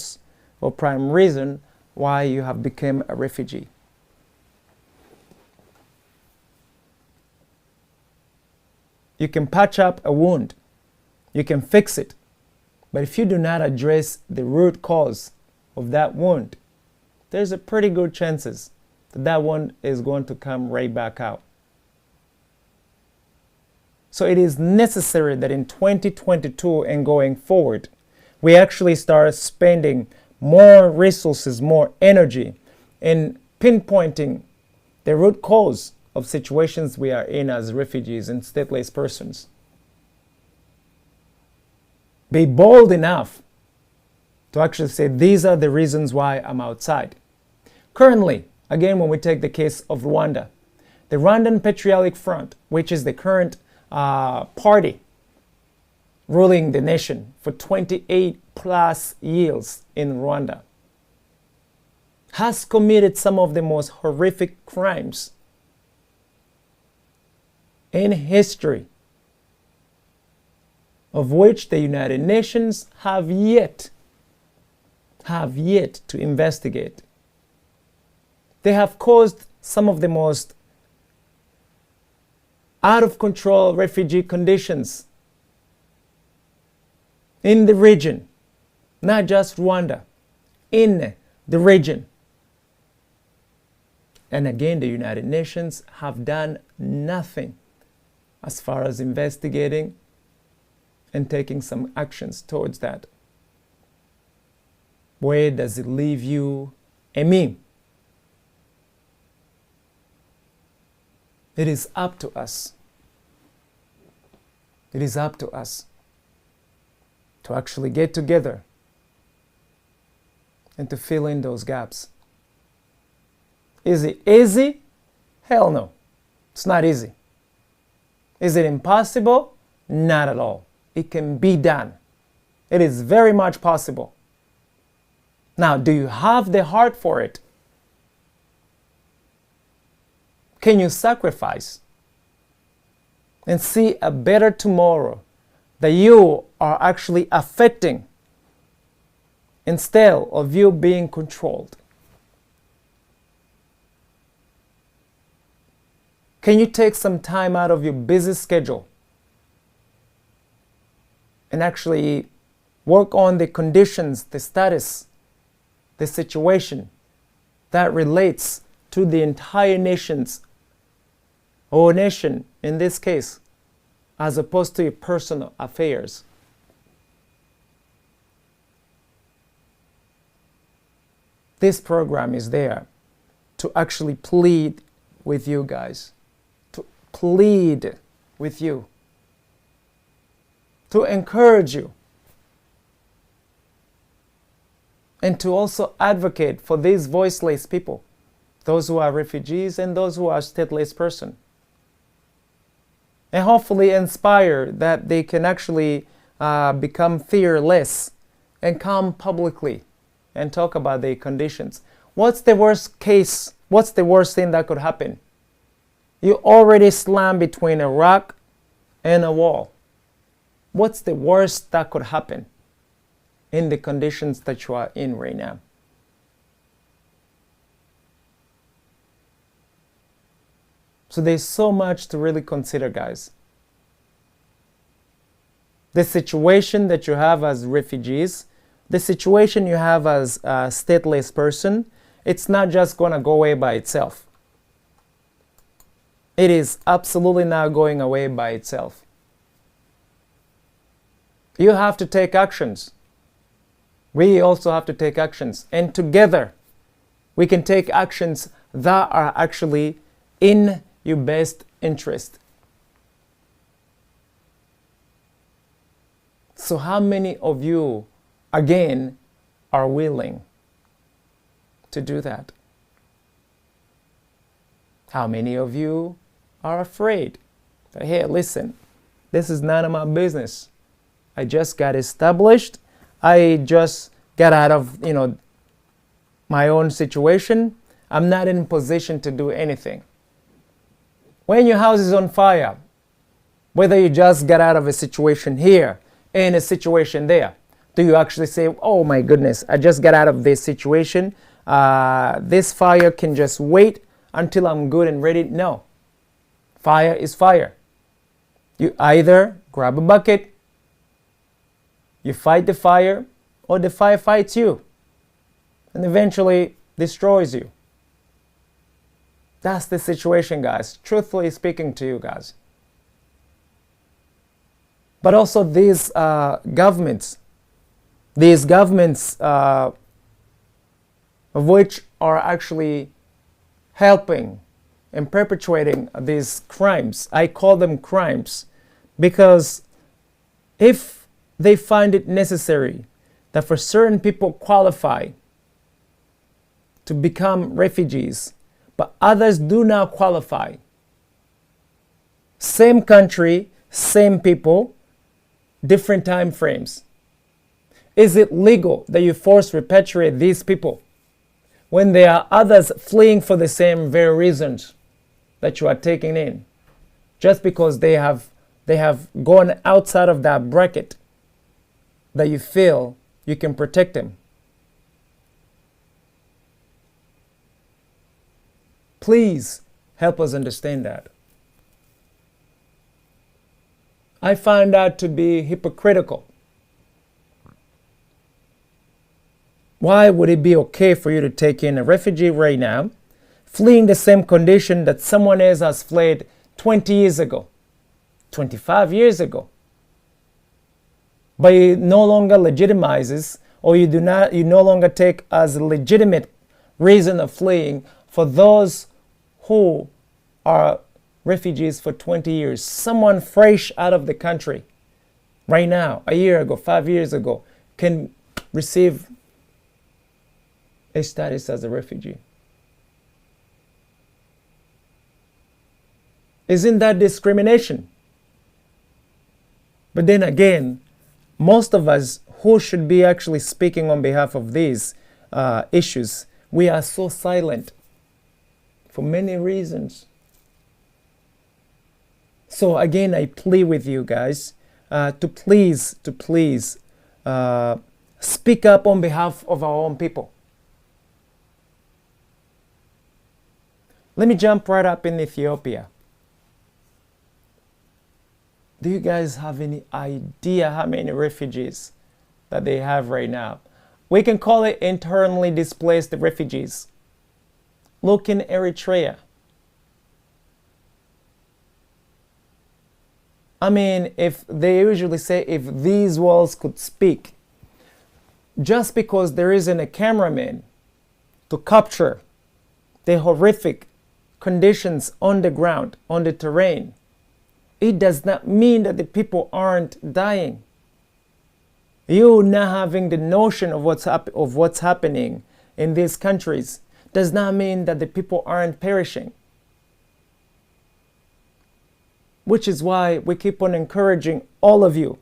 Speaker 1: why you have become a refugee. You can patch up a wound, you can fix it, but if you do not address the root cause of that wound, there's a pretty good chances that that wound is going to come right back out. So it is necessary that in 2022 and going forward, we actually start spending more resources, more energy in pinpointing the root cause of situations we are in as refugees and stateless persons. Be bold enough to actually say, these are the reasons why I'm outside. Currently, again, when we take the case of Rwanda, the Rwandan Patriotic Front, which is the current party ruling the nation for 28 plus years in Rwanda, has committed some of the most horrific crimes in history, of which the United Nations have yet to investigate. They have caused some of the most out of control refugee conditions in the region, not just Rwanda, in the region. And again, the United Nations have done nothing as far as investigating and taking some actions towards that. Where does it leave you and me? It is up to us. It is up to us to actually get together and to fill in those gaps. Is it easy? Hell no. It's not easy. Is it impossible? Not at all. It can be done. It is very much possible. Now, do you have the heart for it? Can you sacrifice and see a better tomorrow that you are actually affecting instead of you being controlled? Can you take some time out of your busy schedule and actually work on the conditions, the status, the situation that relates to the entire nation's or nation in this case, as opposed to your personal affairs. This program is there to actually plead with you guys, to plead with you, to encourage you, and to also advocate for these voiceless people, those who are refugees and those who are stateless persons. And hopefully inspire that they can actually become fearless and come publicly and talk about their conditions. What's the worst case? What's the worst thing that could happen? You already slammed between a rock and a wall. What's the worst that could happen in the conditions that you are in right now? So there's so much to really consider, guys. The situation that you have as refugees, the situation you have as a stateless person, it's not just going to go away by itself. It is absolutely not going away by itself. You have to take actions. We also have to take actions. And together, we can take actions that are actually in your best interest. So how many of you, again, are willing to do that? How many of you are afraid? Hey, listen, this is none of my business. I just got established. I just got out of, my own situation. I'm not in position to do anything. When your house is on fire, whether you just got out of a situation here and a situation there, do you actually say, oh my goodness, I just got out of this situation. This fire can just wait until I'm good and ready? No. Fire is fire. You either grab a bucket, you fight the fire, or the fire fights you and eventually destroys you. That's the situation, guys. Truthfully speaking to you guys. But also these governments of which are actually helping and perpetuating these crimes. I call them crimes because if they find it necessary that for certain people qualify to become refugees, but others do not qualify. Same country, same people, different time frames. Is it legal that you force repatriate these people when there are others fleeing for the same very reasons that you are taking in, just because they have gone outside of that bracket that you feel you can protect them? Please help us understand that. I find that to be hypocritical. Why would it be okay for you to take in a refugee right now, fleeing the same condition that someone else has fled 20 years ago, 25 years ago? But it no longer legitimizes, or you no longer take as a legitimate reason of fleeing for those who are refugees for 20 years. Someone fresh out of the country right now, a year ago, 5 years ago, can receive a status as a refugee. Isn't that discrimination? But then again, most of us who should be actually speaking on behalf of these issues, we are so silent for many reasons. So again, I plead with you guys to please speak up on behalf of our own people. Let me jump right up in Ethiopia. Do you guys have any idea how many refugees that they have right now? We can call it internally displaced refugees. Look in Eritrea. I mean, if they usually say if these walls could speak, just because there isn't a cameraman to capture the horrific conditions on the ground, on the terrain, it does not mean that the people aren't dying. You not having the notion of what's happening in these countries does not mean that the people aren't perishing. Which is why we keep on encouraging all of you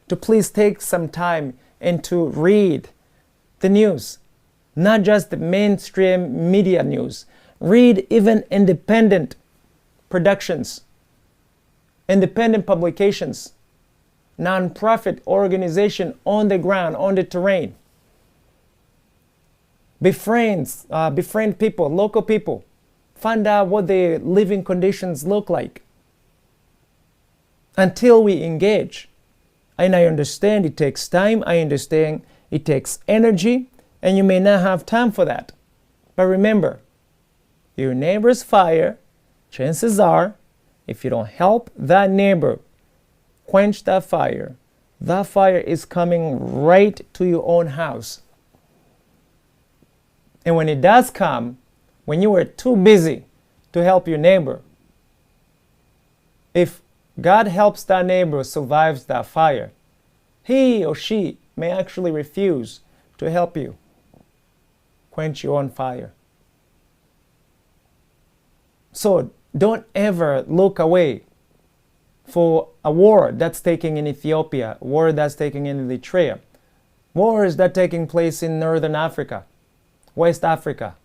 Speaker 1: to please take some time and to read the news, not just the mainstream media news. Read even independent productions, independent publications, non-profit organization on the ground, on the terrain. Befriend people, local people. Find out what their living conditions look like. Until we engage. And I understand it takes time. I understand it takes energy. And you may not have time for that. But remember, your neighbor's fire, chances are, if you don't help that neighbor quench that fire is coming right to your own house. And when it does come, when you were too busy to help your neighbor, if God helps that neighbor survives that fire, he or she may actually refuse to help you quench your own fire. So don't ever look away for a war that's taking in Ethiopia, a war that's taking in Eritrea, wars that are taking place in Northern Africa, West Africa.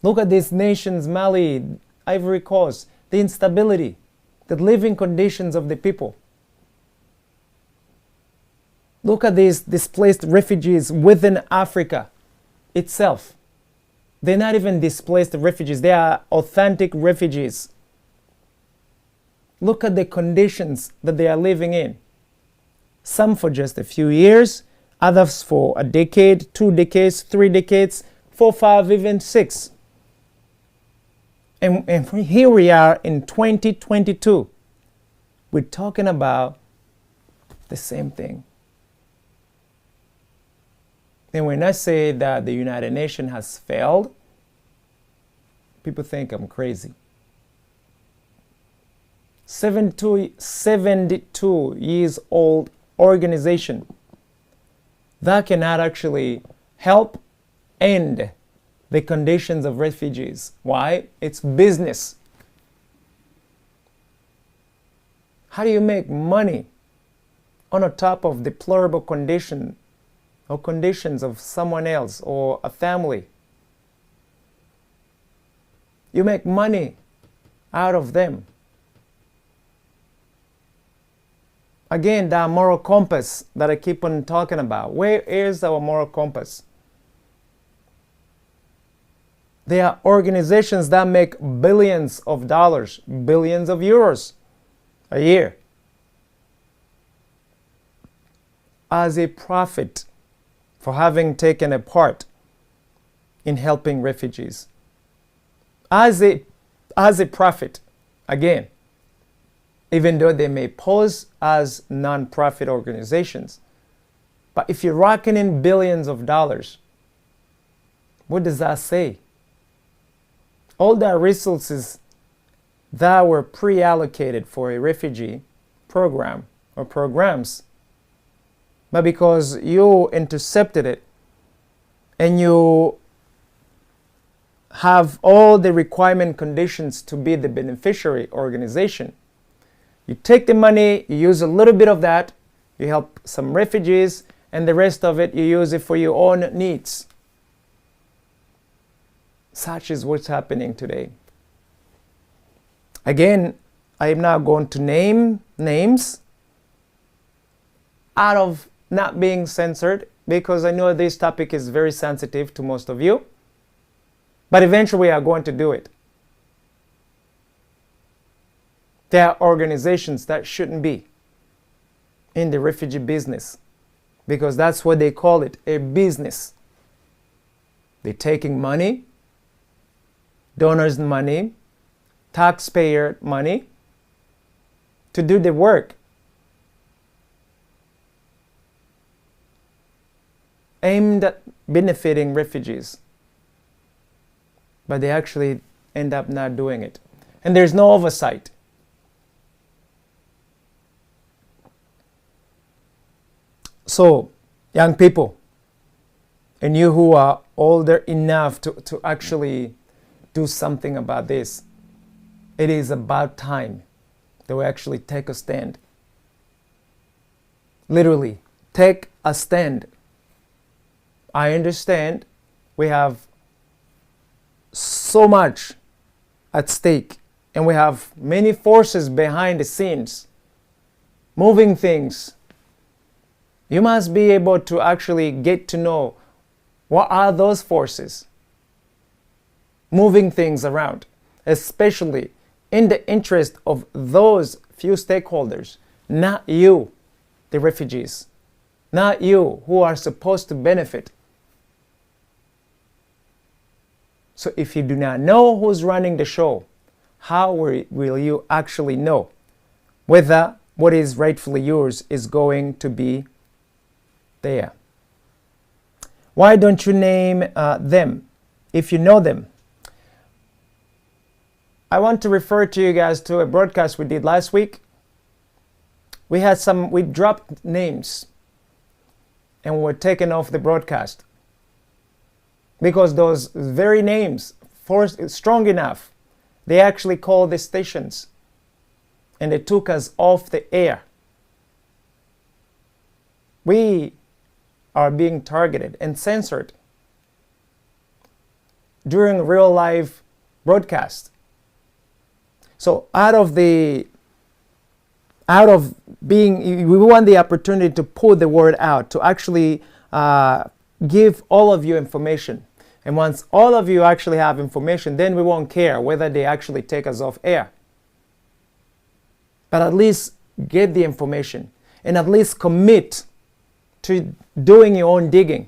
Speaker 1: Look at these nations, Mali, Ivory Coast, the instability, the living conditions of the people. Look at these displaced refugees within Africa itself. They're not even displaced refugees, they are authentic refugees. Look at the conditions that they are living in. Some for just a few years, others for a decade, 2 decades, 3 decades, 4, 5, even 6. And here we are in 2022. We're talking about the same thing. And when I say that the United Nations has failed, people think I'm crazy. 72 years old organization that cannot actually help end the conditions of refugees. Why? It's business. How do you make money on a top of deplorable condition or conditions of someone else or a family? You make money out of them. Again, that moral compass that I keep on talking about. Where is our moral compass? There are organizations that make billions of dollars, billions of euros a year as a profit for having taken a part in helping refugees. As a profit, again, even though they may pose as non-profit organizations. But if you're rocking in billions of dollars, what does that say? All the resources that were pre-allocated for a refugee program or programs, but because you intercepted it and you have all the requirement conditions to be the beneficiary organization, you take the money, you use a little bit of that, you help some refugees, and the rest of it you use it for your own needs. Such is what's happening today. Again, I am not going to name names out of not being censored, because I know this topic is very sensitive to most of you. But eventually we are going to do it. There are organizations that shouldn't be in the refugee business, because that's what they call it, a business. They're taking money, donors' money, taxpayer money, to do the work aimed at benefiting refugees, but they actually end up not doing it. And there's no oversight. So, young people, and you who are older enough to actually do something about this, it is about time that we actually take a stand. Literally, take a stand. I understand we have so much at stake, and we have many forces behind the scenes moving things. You must be able to actually get to know what are those forces moving things around, especially in the interest of those few stakeholders, not you, the refugees, not you who are supposed to benefit. So if you do not know who's running the show, how will you actually know whether what is rightfully yours is going to be there? Why don't you name them if you know them? I want to refer to you guys to a broadcast we did last week. We dropped names and were taken off the broadcast because those very names, strong enough, they actually called the stations and they took us off the air. We are being targeted and censored during real live broadcast. So we want the opportunity to put the word out, to actually give all of you information. And once all of you actually have information, then we won't care whether they actually take us off air. But at least get the information and at least commit to doing your own digging.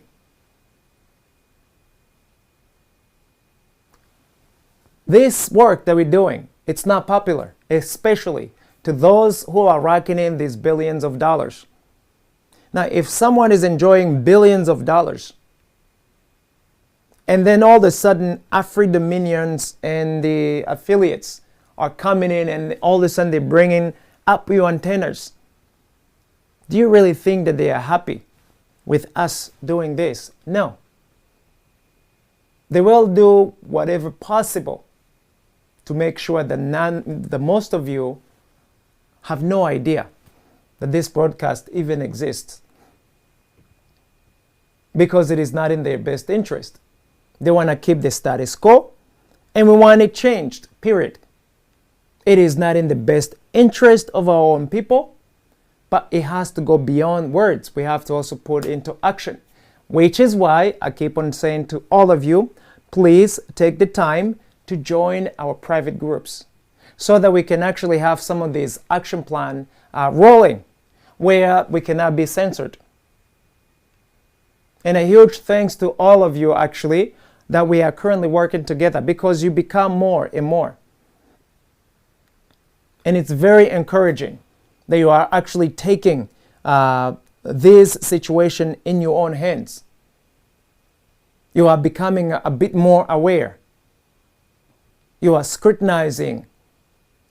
Speaker 1: This work that we're doing, it's not popular, especially to those who are racking in these billions of dollars. Now, if someone is enjoying billions of dollars, and then all of a sudden Afri-Dominions and the affiliates are coming in and all of a sudden they're bringing up your antennas, do you really think that they are happy with us doing this? No. They will do whatever possible to make sure that most of you have no idea that this broadcast even exists, because it is not in their best interest. They want to keep the status quo, and we want it changed, period. It is not in the best interest of our own people, but it has to go beyond words. We have to also put into action, which is why I keep on saying to all of you, please take the time to join our private groups so that we can actually have some of these action plan rolling where we cannot be censored. And a huge thanks to all of you actually that we are currently working together, because you become more and more. And it's very encouraging that you are actually taking this situation in your own hands. You are becoming a bit more aware. You are scrutinizing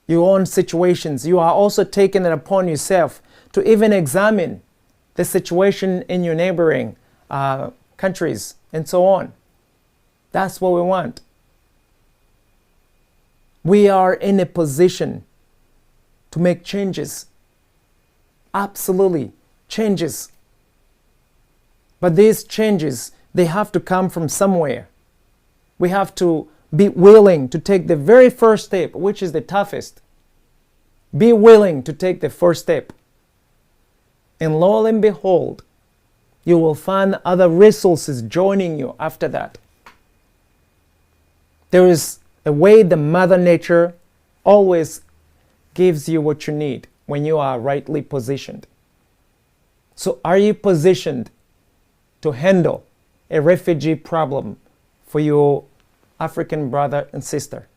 Speaker 1: your own situations. You are also taking it upon yourself to even examine the situation in your neighboring countries and so on. That's what we want. We are in a position to make changes. Absolutely, changes. But these changes, they have to come from somewhere. We have to be willing to take the very first step, which is the toughest. Be willing to take the first step. And lo and behold, you will find other resources joining you after that. There is a way the Mother Nature always gives you what you need when you are rightly positioned. So are you positioned to handle a refugee problem for your African brother and sister?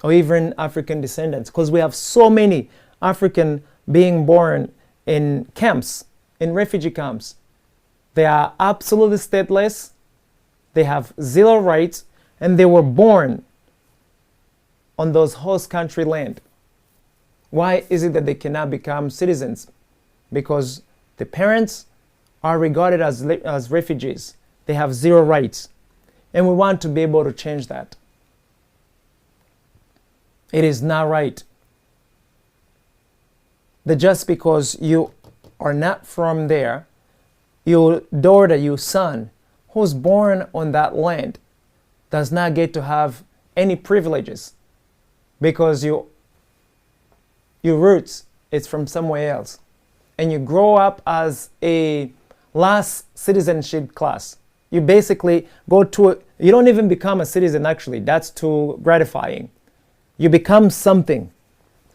Speaker 1: or even African descendants, because we have so many African being born in camps, in refugee camps. They are absolutely stateless, they have zero rights, and they were born on those host country land. Why is it that they cannot become citizens? Because the parents are regarded as refugees. They have zero rights. And we want to be able to change that. It is not right that just because you are not from there, your daughter, your son, who's born on that land, does not get to have any privileges because your roots is from somewhere else. And you grow up as a last citizenship class. You basically you don't even become a citizen actually. That's too gratifying. You become something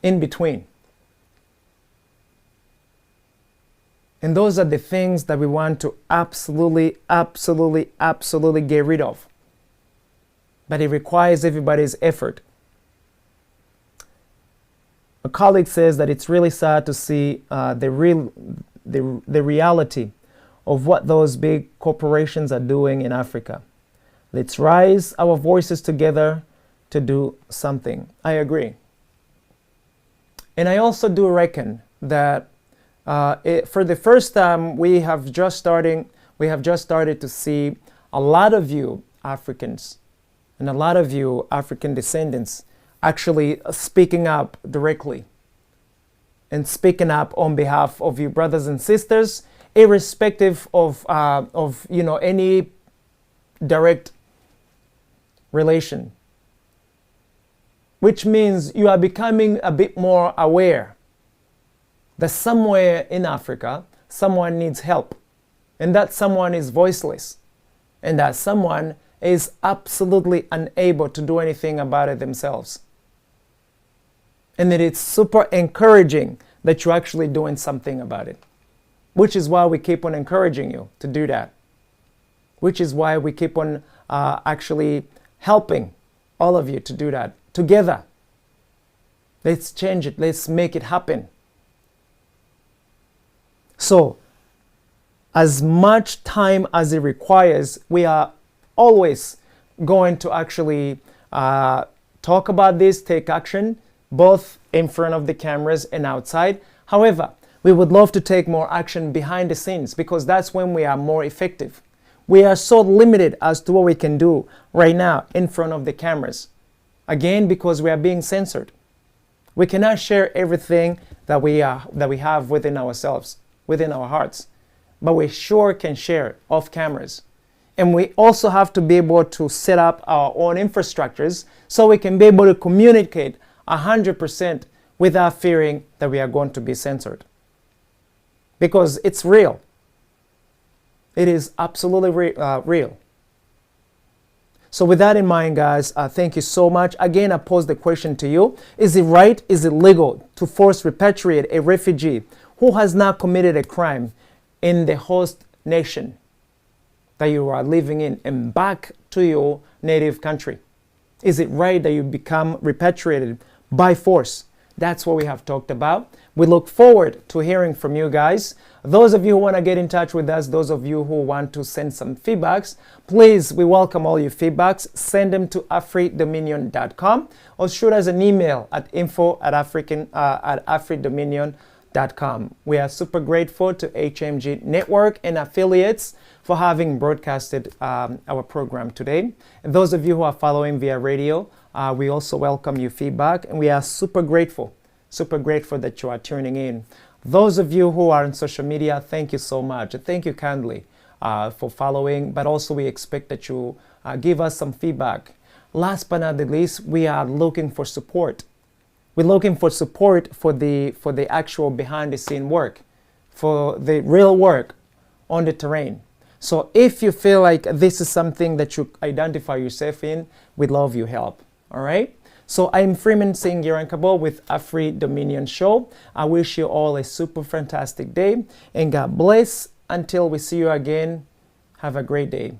Speaker 1: in between. And those are the things that we want to absolutely get rid of. But it requires everybody's effort. A colleague says that it's really sad to see the reality of what those big corporations are doing in Africa. Let's raise our voices together to do something. I agree. And I also do reckon that for the first time we have just started to see a lot of you Africans and a lot of you African descendants actually speaking up directly and speaking up on behalf of you brothers and sisters, irrespective of any direct relation, which means you are becoming a bit more aware that somewhere in Africa someone needs help, and that someone is voiceless, and that someone is absolutely unable to do anything about it themselves. And that it's super encouraging that you're actually doing something about it, which is why we keep on encouraging you to do that, which is why we keep on actually helping all of you to do that together. Let's change it. Let's make it happen. So, as much time as it requires, we are always going to actually talk about this, take action, both in front of the cameras and outside. However, we would love to take more action behind the scenes because that's when we are more effective. We are so limited as to what we can do right now in front of the cameras. Again, because we are being censored. We cannot share everything that we have within ourselves, within our hearts. But we sure can share off cameras. And we also have to be able to set up our own infrastructures so we can be able to communicate 100% without fearing that we are going to be censored. Because it's real. It is absolutely real. So with that in mind, guys, thank you so much. Again, I pose the question to you. Is it right, is it legal to force repatriate a refugee who has not committed a crime in the host nation that you are living in and back to your native country? Is it right that you become repatriated by force? That's what we have talked about. We look forward to hearing from you guys. Those of you who want to get in touch with us, those of you who want to send some feedbacks, please, we welcome all your feedbacks. Send them to afridominion.com or shoot us an email at info@afridominion.com. We are super grateful to HMG Network and affiliates for having broadcasted our program today. And those of you who are following via radio, we also welcome your feedback, and we are super grateful that you are tuning in. Those of you who are on social media, thank you so much. Thank you kindly for following, but also we expect that you give us some feedback. Last but not the least, we are looking for support. We're looking for support for the actual behind the scene work, for the real work on the terrain. So if you feel like this is something that you identify yourself in, we'd love your help. All right? So I'm Freeman Singirankabo with Afri Dominion Show. I wish you all a super fantastic day and God bless. Until we see you again, have a great day.